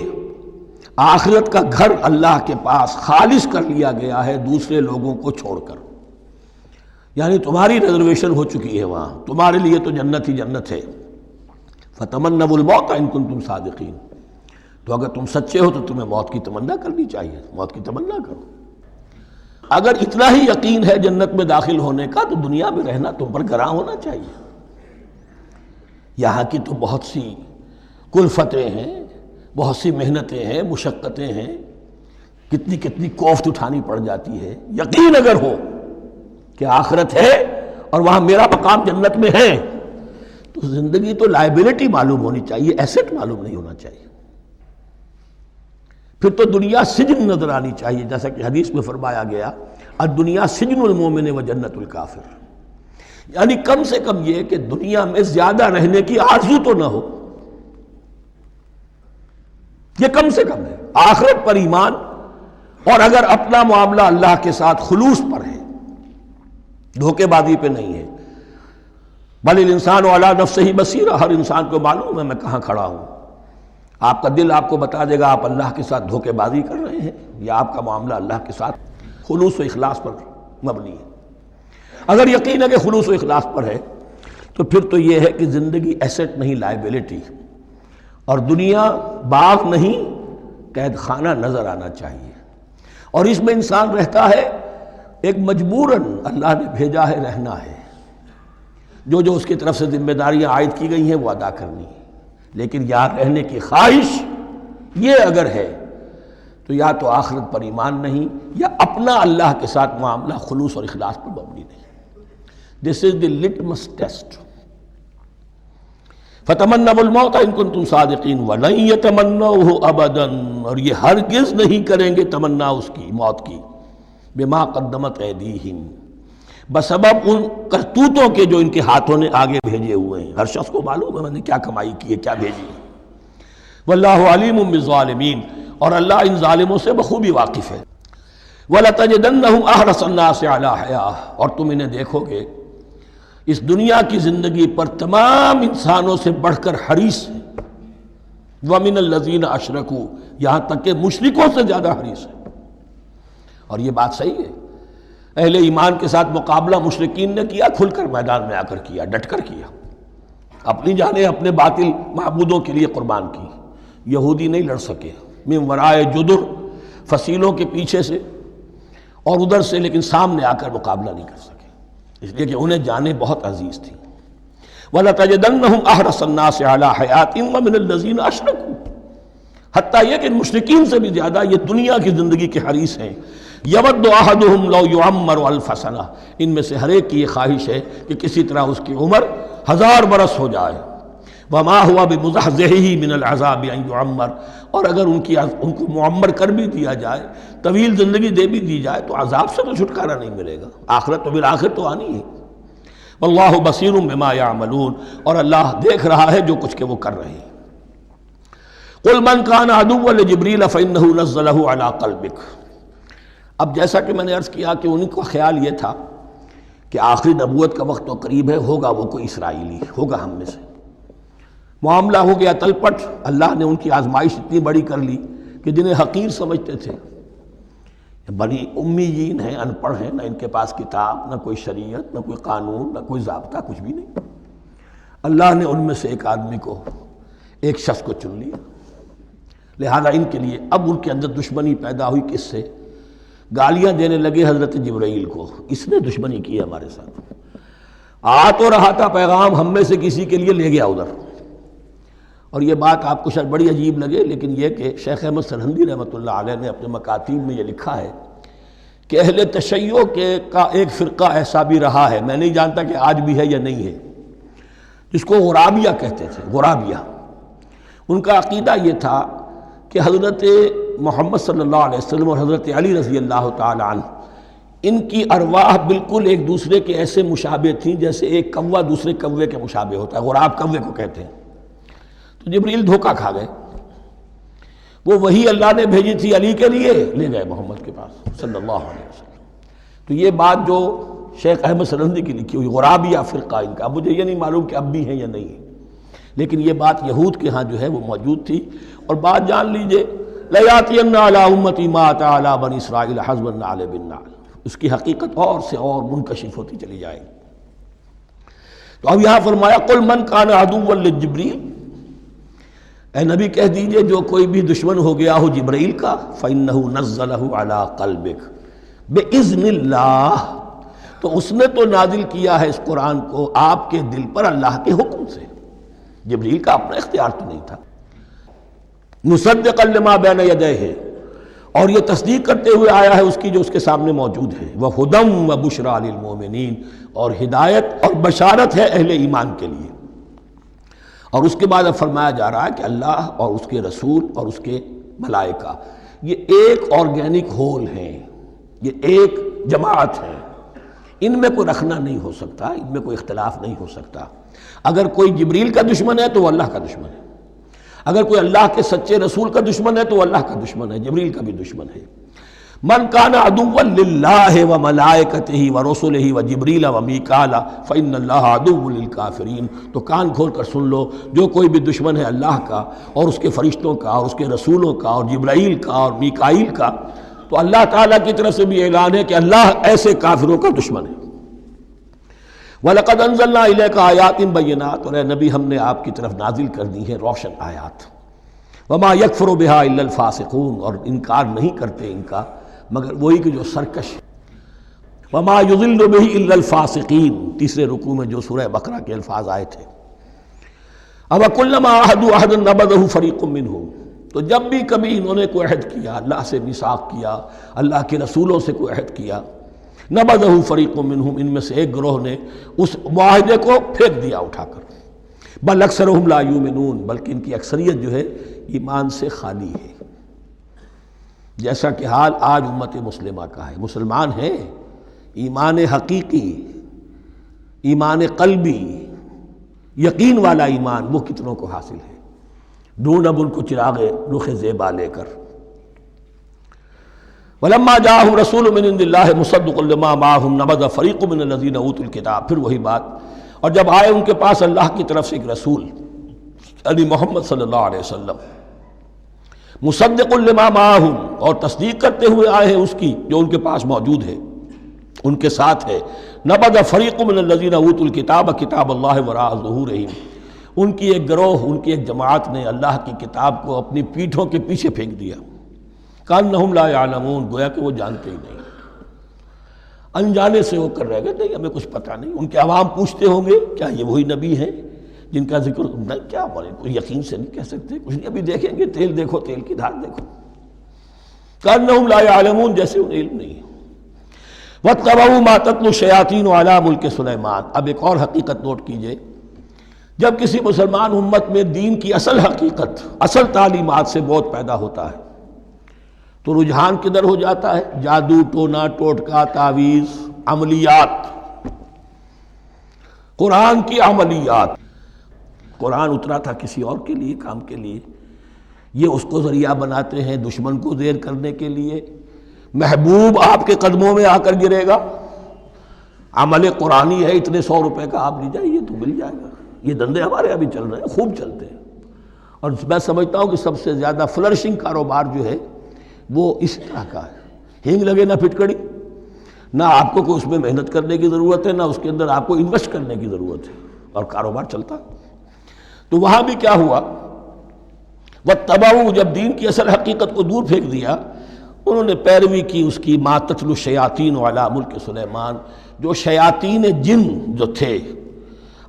آخرت کا گھر اللہ کے پاس خالص کر لیا گیا ہے دوسرے لوگوں کو چھوڑ کر، یعنی تمہاری ریزرویشن ہو چکی ہے وہاں، تمہارے لیے تو جنت ہی جنت ہے. فتمنوا الموت ان کنتم صادقین، تو اگر تم سچے ہو تو تمہیں موت کی تمنا کرنی چاہیے، موت کی تمنا کرو. اگر اتنا ہی یقین ہے جنت میں داخل ہونے کا تو دنیا میں رہنا تم پر گراں ہونا چاہیے. یہاں کی تو بہت سی کلفتیں ہیں، بہت سی محنتیں ہیں، مشقتیں ہیں، کتنی کوفت اٹھانی پڑ جاتی ہے. یقین اگر ہو کہ آخرت ہے اور وہاں میرا مقام جنت میں ہے تو زندگی تو لائبلٹی معلوم ہونی چاہیے، ایسٹ معلوم نہیں ہونا چاہیے. پھر تو دنیا سجن نظر آنی چاہیے، جیسا کہ حدیث میں فرمایا گیا الدنیا سجن المومن و جنت الکافر، یعنی کم سے کم یہ کہ دنیا میں زیادہ رہنے کی آرزو تو نہ ہو، یہ کم سے کم ہے. آخرت پر ایمان، اور اگر اپنا معاملہ اللہ کے ساتھ خلوص پر ہے، دھوکے بازی پہ نہیں ہے. بل الانسان علی نفسہ بصیرہ، ہر انسان کو معلوم ہے میں کہاں کھڑا ہوں. آپ کا دل آپ کو بتا دے گا آپ اللہ کے ساتھ دھوکے بازی کر رہے ہیں یا آپ کا معاملہ اللہ کے ساتھ خلوص و اخلاص پر مبنی ہے. اگر یقین ہے کہ خلوص و اخلاص پر ہے تو پھر تو یہ ہے کہ زندگی ایسٹ نہیں لائبلٹی، اور دنیا باغ نہیں قید خانہ نظر آنا چاہیے. اور اس میں انسان رہتا ہے ایک مجبوراً، اللہ نے بھیجا ہے رہنا ہے، جو اس کی طرف سے ذمہ داریاں عائد کی گئی ہیں وہ ادا کرنی ہے. لیکن یہاں رہنے کی خواہش یہ اگر ہے تو یا تو آخرت پر ایمان نہیں یا اپنا اللہ کے ساتھ معاملہ خلوص اور اخلاص پر مبنی نہیں. دس از دی لٹمس ٹیسٹ. فتمنوا الموت ان کنتم صادقین ولن یتمنوہ ابدا، اور یہ ہرگز نہیں کریں گے تمنا اس کی، موت کی، بما قدمت ایدیہم، بسبب ان کرتوتوں کے جو ان کے ہاتھوں نے آگے بھیجے ہوئے ہیں۔ ہر شخص کو معلوم ہے میں نے کیا کمائی کی ہے، کیا بھیجی ہے۔ واللہ علیم بالظالمین، اور اللہ ان ظالموں سے بخوبی واقف ہے۔ وَلَتَجِدَنَّهُمْ أَحْرَصَ النَّاسِ عَلَىٰ حَيَاةٍ، اور تم انہیں دیکھو گے اس دنیا کی زندگی پر تمام انسانوں سے بڑھ کر حریص ہیں۔ وَمِنَ الَّذِينَ أَشْرَكُوا، یہاں تک کہ مشرکوں سے زیادہ حریص ہے۔ اور یہ بات صحیح ہے، اہل ایمان کے ساتھ مقابلہ مشرکین نے کیا، کھل کر میدان میں آ کر کیا، ڈٹ کر کیا، اپنی جانیں اپنے باطل معبودوں کے لیے قربان کی۔ یہودی نہیں لڑ سکے، من ورائے جدر، فصیلوں کے پیچھے سے اور ادھر سے، لیکن سامنے آ کر مقابلہ نہیں کر سکے، اس لیے کہ انہیں جانیں بہت عزیز تھیں۔ وَلَتَجِدَنَّهُمْ أَحْرَصَ النَّاسِ عَلَىٰ حَيَاةٍ وَمِنَ الَّذِينَ أَشْرَكُوا، حتیٰ یہ کہ مشرکین سے بھی زیادہ یہ دنیا کی زندگی کے حریص ہیں۔ يَوَدُّ أَحَدُهُمْ لَوْ يُعَمَّرُ أَلْفَ سَنَةٍ، ان میں سے ہر ایک کی یہ خواہش ہے کہ کسی طرح اس کی عمر 1000 برس ہو جائے۔ وَمَا هُوَ بِمُزَحْزِحِهِ مِنَ الْعَذَابِ أَن يُعَمَّرَ، اور اگر ان کو معمر کر بھی دیا جائے، طویل زندگی دے بھی دی جائے، تو عذاب سے تو چھٹکارا نہیں ملے گا، آخرت تو بالآخر تو آنی ہے۔ واللہ بصیر بما یعملون، اور اللہ دیکھ رہا ہے جو کچھ کہ وہ کر رہے ہیں۔ قل من کان عدوا لجبریل فإنہ نزلہ علی قلبک، اب جیسا کہ میں نے عرض کیا کہ ان کا خیال یہ تھا کہ آخری نبوت کا وقت تو قریب ہے، ہوگا وہ کوئی اسرائیلی، ہوگا ہم میں سے۔ معاملہ ہو گیا تلپٹ، اللہ نے ان کی آزمائش اتنی بڑی کر لی کہ جنہیں حقیر سمجھتے تھے، بڑی امیین ہیں، ان پڑھ ہیں، نہ ان کے پاس کتاب، نہ کوئی شریعت، نہ کوئی قانون، نہ کوئی ضابطہ، کچھ بھی نہیں، اللہ نے ان میں سے ایک آدمی کو، ایک شخص کو چن لیا۔ لہذا ان کے لیے اب ان کے اندر دشمنی پیدا ہوئی، کس سے؟ گالیاں دینے لگے حضرت جبرائیل کو، اس نے دشمنی کی ہے ہمارے ساتھ، آ تو رہا تھا پیغام ہم میں سے کسی کے لیے، لے گیا ادھر۔ اور یہ بات آپ کو شاید بڑی عجیب لگے، لیکن یہ کہ شیخ احمد سرہندی رحمۃ اللہ علیہ نے اپنے مکاتیب میں یہ لکھا ہے کہ اہل تشیع کا ایک فرقہ ایسا بھی رہا ہے، میں نہیں جانتا کہ آج بھی ہے یا نہیں ہے، جس کو غرابیہ کہتے تھے۔ غرابیہ، ان کا عقیدہ یہ تھا کہ حضرت محمد صلی اللہ علیہ وسلم اور حضرت علی رضی اللہ تعالی عنہ، ان کی ارواح بالکل ایک دوسرے کے ایسے مشابہ تھیں جیسے ایک کوا دوسرے کوے کے مشابہ ہوتا ہے، غراب کوے کو کہتے ہیں۔ تو جبریل دھوکہ کھا گئے، وہ وہی اللہ نے بھیجی تھی علی کے لیے، لے گئے محمد کے پاس صلی اللہ علیہ وسلم۔ تو یہ بات جو شیخ احمد سرہندی کی لکھی ہوئی غرابیہ فرقہ ان کا، مجھے یہ نہیں معلوم کہ اب بھی ہے یا نہیں ہے، لیکن یہ بات یہود کے ہاں جو ہے وہ موجود تھی۔ اور بات جان لیجئے، لَيَأْتِيَنَّ عَلَىٰ أُمَّتِي مَا أَتَىٰ عَلَىٰ بَنِي إِسْرَائِيلَ حَسْبَ النَّعْلِ بِالنَّعْلِ، اس کی حقیقت اور سے اور منکشف ہوتی چلی جائے گی۔ تو اب یہاں فرمایا قُلْ مَنْ كَانَ عَدُوًّا لِجِبْرِيلَ، اے نبی کہہ دیجئے جو کوئی بھی دشمن ہو گیا ہو جبرائیل کا، فَإِنَّهُ نَزَّلَهُ عَلَىٰ قَلْبِكَ بِإِذْنِ اللَّهِ، تو اس نے تو نازل کیا ہے اس قرآن کو آپ کے دل پر اللہ کے حکم سے، جبرائیل کا اپنا اختیار تو نہیں تھا۔ مُصَدِّقًا لِمَا بَيْنَ يَدَيْهِ، اور یہ تصدیق کرتے ہوئے آیا ہے اس کی جو اس کے سامنے موجود ہے، وَهُدًى وَبُشْرَىٰ لِلْمُؤْمِنِينَ، اور ہدایت اور بشارت ہے اہل ایمان کے لیے۔ اور اس کے بعد اب فرمایا جا رہا ہے کہ اللہ اور اس کے رسول اور اس کے ملائکہ یہ ایک آرگینک ہول ہیں، یہ ایک جماعت ہے، ان میں کوئی رکھنا نہیں ہو سکتا، ان میں کوئی اختلاف نہیں ہو سکتا۔ اگر کوئی جبریل کا دشمن ہے تو وہ اللہ کا دشمن ہے، اگر کوئی اللہ کے سچے رسول کا دشمن ہے تو وہ اللہ کا دشمن ہے، جبریل کا بھی دشمن ہے۔ من کان عدوا للہ وملائکتہ ورسلہ وجبریل ومیکال فإن اللہ عدو للکافرین، تو کان کھول کر سن لو، جو کوئی بھی دشمن ہے اللہ کا اور اس کے فرشتوں کا اور اس کے رسولوں کا اور جبرائیل کا اور میکائیل کا، تو اللہ تعالیٰ کی طرف سے بھی اعلان ہے کہ اللہ ایسے کافروں کا دشمن ہے۔ وَلَقَدْ أَنزَلْنَا إِلَيْكَ آيَاتٍ بَيِّنَاتٍ، اور اے نبی ہم نے آپ کی طرف نازل کر دی ہیں روشن آیات۔ وَمَا يَكْفُرُ بِهَا إِلَّا الْفَاسِقُونَ، اور انکار نہیں کرتے ان کا مگر وہی کہ جو سرکش۔ وَمَا يُضِلُّ بِهِ إِلَّا الْفَاسِقِينَ، تیسرے رکوع میں جو سورہ بقرہ کے الفاظ آئے تھے۔ أَوَكُلَّمَا عَاهَدُوا عَهْدًا نَبَذَهُ فَرِيقٌ مِّنْهُمْ، تو جب بھی کبھی انہوں نے کوئی عہد کیا، اللہ سے میثاق کیا، اللہ کے رسولوں سے کوئی عہد کیا، نَبَذَهُ فَرِيقٌ مِّنْهُمْ، ان میں سے ایک گروہ نے اس معاہدے کو پھینک دیا اٹھا کر۔ بل اکثرهم لا یؤمنون، بلکہ ان کی اکثریت جو ہے ایمان سے خالی ہے، جیسا کہ حال آج امت مسلمہ کا ہے۔ مسلمان ہیں، ایمان حقیقی، ایمان قلبی، یقین والا ایمان وہ کتنوں کو حاصل ہے؟ ڈھونڈ اب ان کو چراغ رخ زیبا لے کر۔ وَلَمَّا جَاءَهُمْ رَسُولٌ مِّنْ عِندِ اللَّهِ مُصَدِّقٌ لِّمَا مَعَهُمْ نَبَذَ فَرِيقٌ مِّنَ الَّذِينَ أُوتُوا الْكِتَابَ، پھر وہی بات، اور جب آئے ان کے پاس اللہ کی طرف سے ایک رسول یعنی محمد صلی اللہ علیہ وسلم، مصدق لما معہم، اور تصدیق کرتے ہوئے آئے ہیں اس کی جو ان کے پاس موجود ہے، ان کے ساتھ ہے، نبذ فریق من الذین اوتوا الکتاب کتاب اللہ وراء ظہورہم، ان کی ایک گروہ، ان کی ایک جماعت نے اللہ کی کتاب کو اپنی پیٹھوں کے پیچھے پھینک دیا، کأنہم لا یعلمون، گویا کہ وہ جانتے ہی نہیں، انجانے سے ہو کر رہ گئے، نہیں ہمیں کچھ پتہ نہیں۔ ان کے عوام پوچھتے ہوں گے کیا یہ وہی نبی ہیں جن کا ذکر، نہیں کیا بولے، کوئی یقین سے نہیں کہہ سکتے، کچھ نہیں، ابھی دیکھیں گے، تیل دیکھو، تیل کی دھار دیکھو، کأنہم لا یعلمون، جیسے انہیں علم نہیں ہے۔ وَاتَّبَعُوا مَا تَتْلُو الشَّيَاطِينُ عَلَىٰ مُلْكِ سُلَيْمَانَ، اب ایک اور حقیقت نوٹ کیجئے، جب کسی مسلمان امت میں دین کی اصل حقیقت، اصل تعلیمات سے بہت پیدا ہوتا ہے تو رجحان کدھر ہو جاتا ہے؟ جادو، ٹونا، ٹوٹکا، تعویذ، عملیات، قرآن کی عملیات۔ قرآن اترا تھا کسی اور کے لیے، کام کے لیے، یہ اس کو ذریعہ بناتے ہیں دشمن کو زیر کرنے کے لیے۔ محبوب آپ کے قدموں میں آ کر گرے گا، عمل قرآنی ہے، اتنے 100 روپے کا آپ لے جائیے تو مل جائے گا۔ یہ دندے ہمارے ابھی چل رہے ہیں، خوب چلتے ہیں، اور میں سمجھتا ہوں کہ سب سے زیادہ فلرشنگ کاروبار جو ہے وہ اس طرح کا ہے۔ ہینگ لگے نہ پھٹکڑی، نہ آپ کو کوئی اس میں محنت کرنے کی ضرورت ہے، نہ اس کے اندر آپ کو انویسٹ کرنے کی ضرورت ہے، اور کاروبار چلتا۔ تو وہاں بھی کیا ہوا، وَاتَّبَعُوا، جب دین کی اصل حقیقت کو دور پھینک دیا، انہوں نے پیروی کی اس کی، مَا تَتْلُو الشَّيَاطِينُ عَلَىٰ مُلْكِ سُلَيْمَانَ، جو شیاطین جن جو تھے،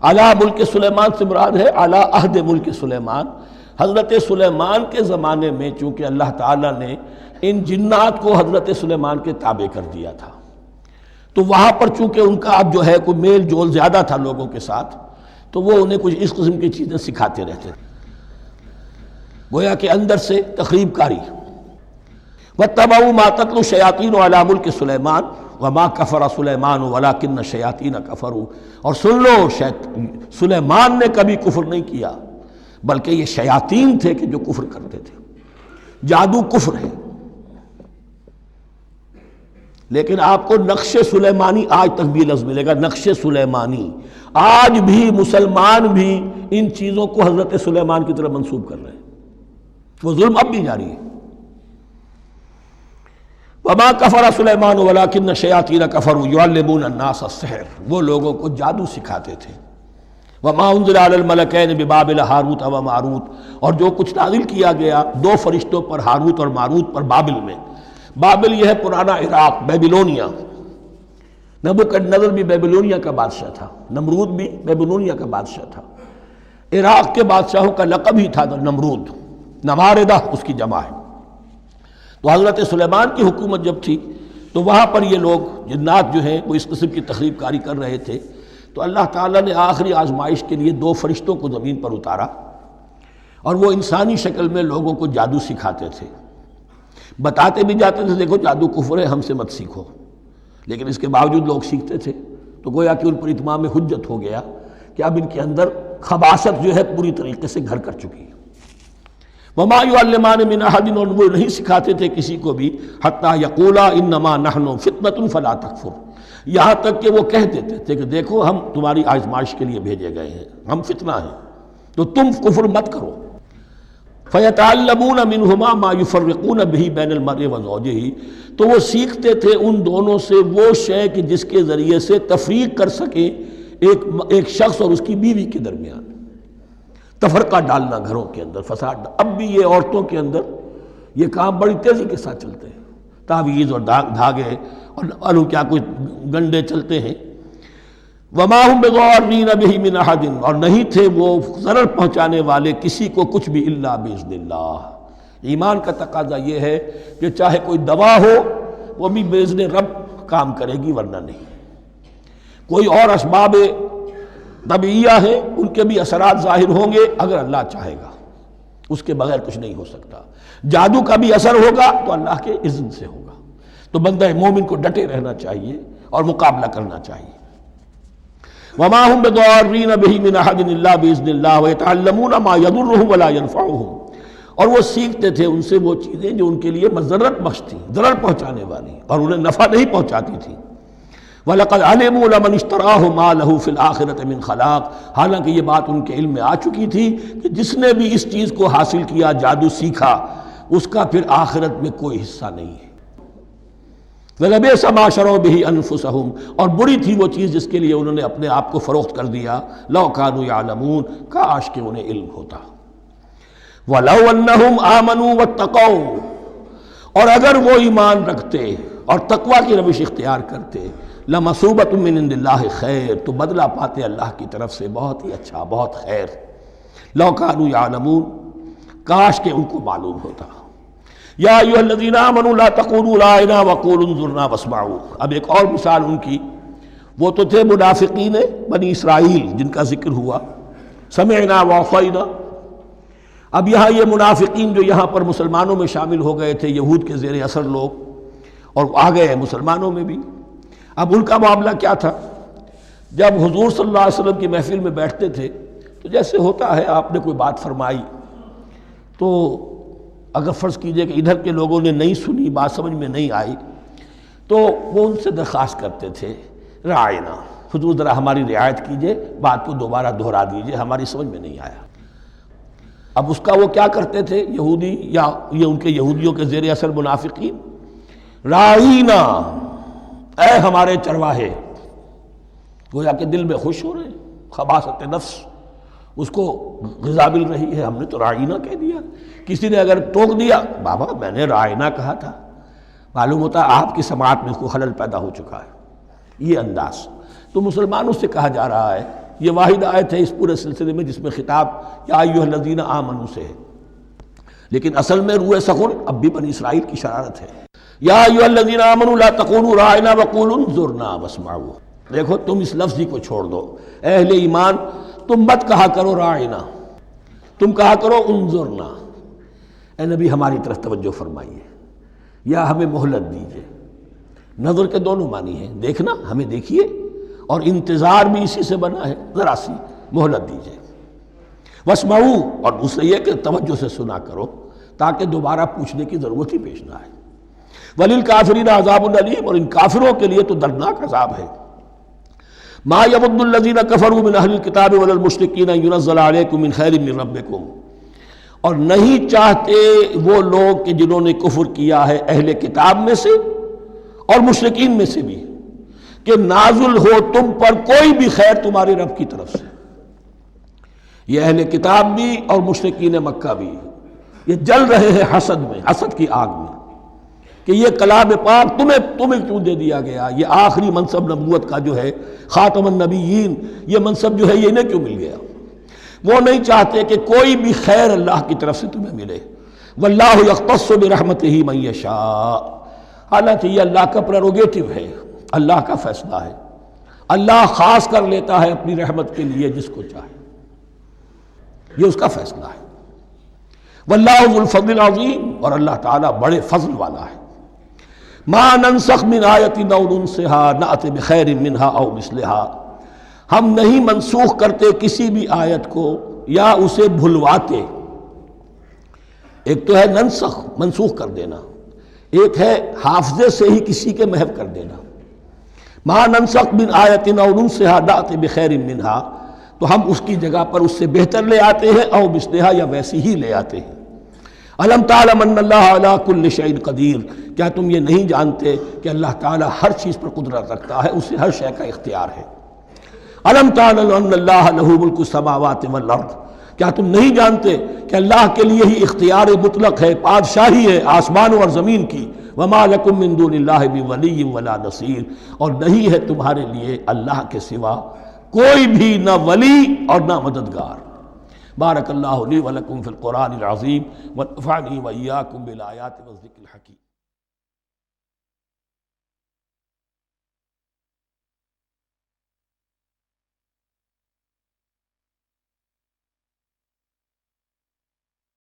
عَلَىٰ مُلْكِ سُلَيْمَانَ سے مراد ہے عَلَىٰ عہد ملک سلیمان، حضرت سلیمان کے زمانے میں چونکہ اللہ تعالیٰ نے ان جنات کو حضرت سلیمان کے تابع کر دیا تھا، تو وہاں پر چونکہ ان کا اب جو ہے کوئی میل جول زیادہ تھا لوگوں کے ساتھ، تو وہ انہیں کچھ اس قسم کی چیزیں سکھاتے رہتے تھے، گویا کہ اندر سے تخریب کاری۔ وَاتَّبَعُوا مَا تَتْلُو الشَّيَاطِينُ عَلَىٰ مُلْكِ سُلَيْمَانَ وَمَا كَفَرَ سُلَيْمَانُ وَلَٰكِنَّ الشَّيَاطِينَ كَفَرُوا، اور سن لو، سلیمان نے کبھی کفر نہیں کیا، بلکہ یہ شیاطین تھے کہ جو کفر کرتے تھے۔ جادو کفر ہے، لیکن آپ کو نقش سلیمانی آج تک بھی لفظ ملے گا، نقش سلیمانی، آج بھی مسلمان بھی ان چیزوں کو حضرت سلیمان کی طرف منسوب کر رہے ہیں، وہ ظلم اب بھی جاری ہے۔ وَمَا كَفَرَ سُلَيْمَانُ وَلَٰكِنَّ الشَّيَاطِينَ كَفَرُوا يُعَلِّمُونَ النَّاسَ السِّحْرَ، وہ لوگوں کو جادو سکھاتے تھے۔ وَمَا أُنزِلَ عَلَى الْمَلَكَيْنِ بِبَابِلَ هَارُوتَ وَمَارُوتَ، اور جو کچھ نازل کیا گیا 2 فرشتوں پر، ہاروت اور ماروت پر، بابل میں۔ بابل یہ ہے پرانا عراق، بیبلونیا۔ نبوکدنضر بھی بیبلونیا کا بادشاہ تھا، نمرود بھی بیبلونیا کا بادشاہ تھا، عراق کے بادشاہوں کا لقب ہی تھا نمرود، نماردہ اس کی جمع ہے۔ تو حضرت سلیمان کی حکومت جب تھی تو وہاں پر یہ لوگ جنات جو ہیں وہ اس قسم کی تخریب کاری کر رہے تھے، تو اللہ تعالیٰ نے آخری آزمائش کے لیے 2 فرشتوں کو زمین پر اتارا، اور وہ انسانی شکل میں لوگوں کو جادو سکھاتے تھے، بتاتے بھی جاتے تھے دیکھو جادو کفر ہے، ہم سے مت سیکھو، لیکن اس کے باوجود لوگ سیکھتے تھے، تو گویا کہ ان پر اتمام حجت ہو گیا کہ اب ان کے اندر خباثت جو ہے پوری طریقے سے گھر کر چکی ہے۔ وَمَا يُعَلِّمَانِ مِنْ أَحَدٍ، اور وہ نہیں سکھاتے تھے کسی کو بھی، حَتَّىٰ يَقُولَا إِنَّمَا نَحْنُ فِتْنَةٌ فَلَا تَكْفُرْ، یہاں تک کہ وہ کہہ دیتے تھے کہ دیکھو ہم تمہاری آزمائش کے لیے بھیجے گئے ہیں، ہم فتنہ ہیں، تو تم کفر مت کرو۔ فَيَتَعَلَّمُونَ مِنْهُمَا مَا يُفَرِّقُونَ بِهِ بَيْنَ الْمَرْءِ وَزَوْجِهِ، تو وہ سیکھتے تھے ان دونوں سے وہ شے کہ جس کے ذریعے سے تفریق کر سکیں ایک شخص اور اس کی بیوی کے درمیان، تفرقہ ڈالنا گھروں کے اندر، فساد۔ اب بھی یہ عورتوں کے اندر یہ کام بڑی تیزی کے ساتھ چلتے ہیں، تعویذ اور دھاگے اور کیا کوئی گنڈے چلتے ہیں۔ وَمَا هُمْ بِضَارِّينَ بِهِ مِنْ أَحَدٍ، اور نہیں تھے وہ ضرر پہنچانے والے کسی کو کچھ بھی، إِلَّا بِإِذْنِ اللَّهِ۔ ایمان کا تقاضا یہ ہے کہ چاہے کوئی دوا ہو وہ بھی بِإِذْنِ رب کام کرے گی، ورنہ نہیں۔ کوئی اور اسباب طبیعیہ ہیں، ان کے بھی اثرات ظاہر ہوں گے اگر اللہ چاہے گا، اس کے بغیر کچھ نہیں ہو سکتا۔ جادو کا بھی اثر ہوگا تو اللہ کے اذن سے ہوگا۔ تو بندہ مومن کو ڈٹے رہنا چاہیے اور مقابلہ کرنا چاہیے۔ وما هم بضارین بہ من احد الا باذن اللہ ویتعلمون ما یضرهم ولا ينفعهم، اور وہ سیکھتے تھے ان سے وہ چیزیں جو ان کے لیے مضرت بخش تھیں، ضرر پہنچانے والی، اور انہیں نفع نہیں پہنچاتی تھی۔ وَلَقَدْ عَلِمُوا لَمَنِ اشْتَرَاهُ مَا لَهُ فِي الْآخِرَةِ مِنْ خَلَاقٍ، حالانکہ یہ بات ان کے علم میں آ چکی تھی کہ جس نے بھی اس چیز کو حاصل کیا، جادو سیکھا، اس کا پھر آخرت میں کوئی حصہ نہیں ہے۔ وَلَبِئْسَ مَا شَرَوْا بِهِ أَنفُسَهُمْ، اور بری تھی وہ چیز جس کے لیے انہوں نے اپنے آپ کو فروخت کر دیا، لَوْ كَانُوا يَعْلَمُونَ، کاش کہ انہیں علم ہوتا۔ وَلَوْ أَنَّهُمْ آمَنُوا وَاتَّقَوْا، اور اگر وہ ایمان رکھتے اور تقوی کی روش اختیار کرتے، لَمَثُوبَةٌ مِّنْ عِندِ اللَّهِ خَيْرٌ، تو بدلہ پاتے اللہ کی طرف سے بہت ہی اچھا، بہت خیر۔ لَوْ كَانُوا يَعْلَمُونَ، کاش کہ ان کو معلوم ہوتا۔ یا ایھا الذین آمنوا لا تقولوا رائنا وقولوا انظرنا واسمعوا، اب ایک اور مثال ان کی، وہ تو تھے منافقین بنی اسرائیل جن کا ذکر ہوا، سمعنا وعصینا۔ اب یہاں یہ منافقین جو یہاں پر مسلمانوں میں شامل ہو گئے تھے، یہود کے زیر اثر لوگ، اور آ گئے مسلمانوں میں بھی، اب ان کا معاملہ کیا تھا؟ جب حضور صلی اللہ علیہ وسلم کی محفل میں بیٹھتے تھے تو جیسے ہوتا ہے، آپ نے کوئی بات فرمائی تو اگر فرض کیجئے کہ ادھر کے لوگوں نے نہیں سنی، بات سمجھ میں نہیں آئی، تو وہ ان سے درخواست کرتے تھے رعاینا، حضور ذرا ہماری رعایت کیجئے، بات کو دوبارہ دہرا دیجئے، ہماری سمجھ میں نہیں آیا۔ اب اس کا وہ کیا کرتے تھے یہودی، یا یہ ان کے یہودیوں کے زیر اثر منافقین، رعاینا، اے ہمارے چرواہے، گویا کہ دل میں خوش ہو رہے ہیں، خباثت نفس اس کو غذا مل رہی ہے، ہم نے تو رعاینا کہہ دیا۔ کسی نے اگر ٹوک دیا، بابا میں نے رعاینا کہا تھا، معلوم ہوتا ہے آپ کی سماعت میں کوئی خلل پیدا ہو چکا ہے، یہ انداز۔ تو مسلمانوں سے کہا جا رہا ہے، یہ واحد آیت ہے اس پورے سلسلے میں جس میں خطاب یا ایھا الذین آمنوا سے ہے، لیکن اصل میں روح سخن اب بھی بنی اسرائیل کی شرارت ہے۔ یا ایھا الذین آمنوا لا تقولوا رعاینا وقولوا انظرنا واسمعوا، دیکھو تم اس لفظ ہی کو چھوڑ دو، اہل ایمان تم مت کہا کرو رعاینا، تم کہا کرو انظرنا، اے نبی ہماری طرف توجہ فرمائیے، یا ہمیں مہلت دیجیے۔ نظر کے دونوں معنی ہیں، دیکھنا، ہمیں دیکھیے، اور انتظار بھی اسی سے بنا ہے، ذرا سی مہلت دیجیے۔ واسمعوا، اور دوسرے یہ کہ توجہ سے سنا کرو تاکہ دوبارہ پوچھنے کی ضرورت ہی پیش نہ آئے۔ وللکافرین عذاب علیم، اور ان کافروں کے لیے تو دردناک عذاب ہے۔ ما یود الذین کفروا من اہل الکتاب ولا المشرکین ان ینزل علیکم من خیر من ربکم، اور نہیں چاہتے وہ لوگ کہ جنہوں نے کفر کیا ہے اہل کتاب میں سے اور مشرکین میں سے بھی، کہ نازل ہو تم پر کوئی بھی خیر تمہارے رب کی طرف سے۔ یہ اہل کتاب بھی اور مشرکین مکہ بھی، یہ جل رہے ہیں حسد میں، حسد کی آگ میں، کہ یہ کلام پاک تمہیں کیوں دے دیا گیا، یہ آخری منصب نبوت کا جو ہے، خاتم النبیین، یہ منصب جو ہے یہ انہیں کیوں مل گیا؟ وہ نہیں چاہتے کہ کوئی بھی خیر اللہ کی طرف سے تمہیں ملے۔ واللہ یختص برحمتہ من یشاء، حالانکہ یہ اللہ کا پریروگیٹو ہے، اللہ کا فیصلہ ہے، اللہ خاص کر لیتا ہے اپنی رحمت کے لیے جس کو چاہے، یہ اس کا فیصلہ ہے۔ واللہ ذو الفضل العظیم، اور اللہ تعالیٰ بڑے فضل والا ہے۔ ما ننسخ من آیت او ننسها نأت بخیر منها او مثلها، ہم نہیں منسوخ کرتے کسی بھی آیت کو یا اسے بھلواتے۔ ایک تو ہے ننسخ، منسوخ کر دینا، ایک ہے حافظے سے ہی کسی کے محو کر دینا۔ ما ننسخ من آیت او ننسها نأت بخیر منها، تو ہم اس کی جگہ پر اس سے بہتر لے آتے ہیں، او مثلها، یا ویسی ہی لے آتے ہیں۔ الم تعلم ان اللہ علی کل شیء قدیر، کیا تم یہ نہیں جانتے کہ اللہ تعالیٰ ہر چیز پر قدرت رکھتا ہے، اسے ہر شے کا اختیار ہے۔ الم تعلم ان اللہ لہ ملک السماوات والارض، کیا تم نہیں جانتے کہ اللہ کے لیے ہی اختیار مطلق ہے، بادشاہی ہے آسمانوں اور زمین کی۔ وما لکم من دون اللہ من ولی ولا نصیر، اور نہیں ہے تمہارے لیے اللہ کے سوا کوئی بھی نہ ولی اور نہ مددگار۔ بارک اللہ لی ولکم فی القرآن العظیم ونفعنی وإیاکم بالآیات والذکر الحکیم۔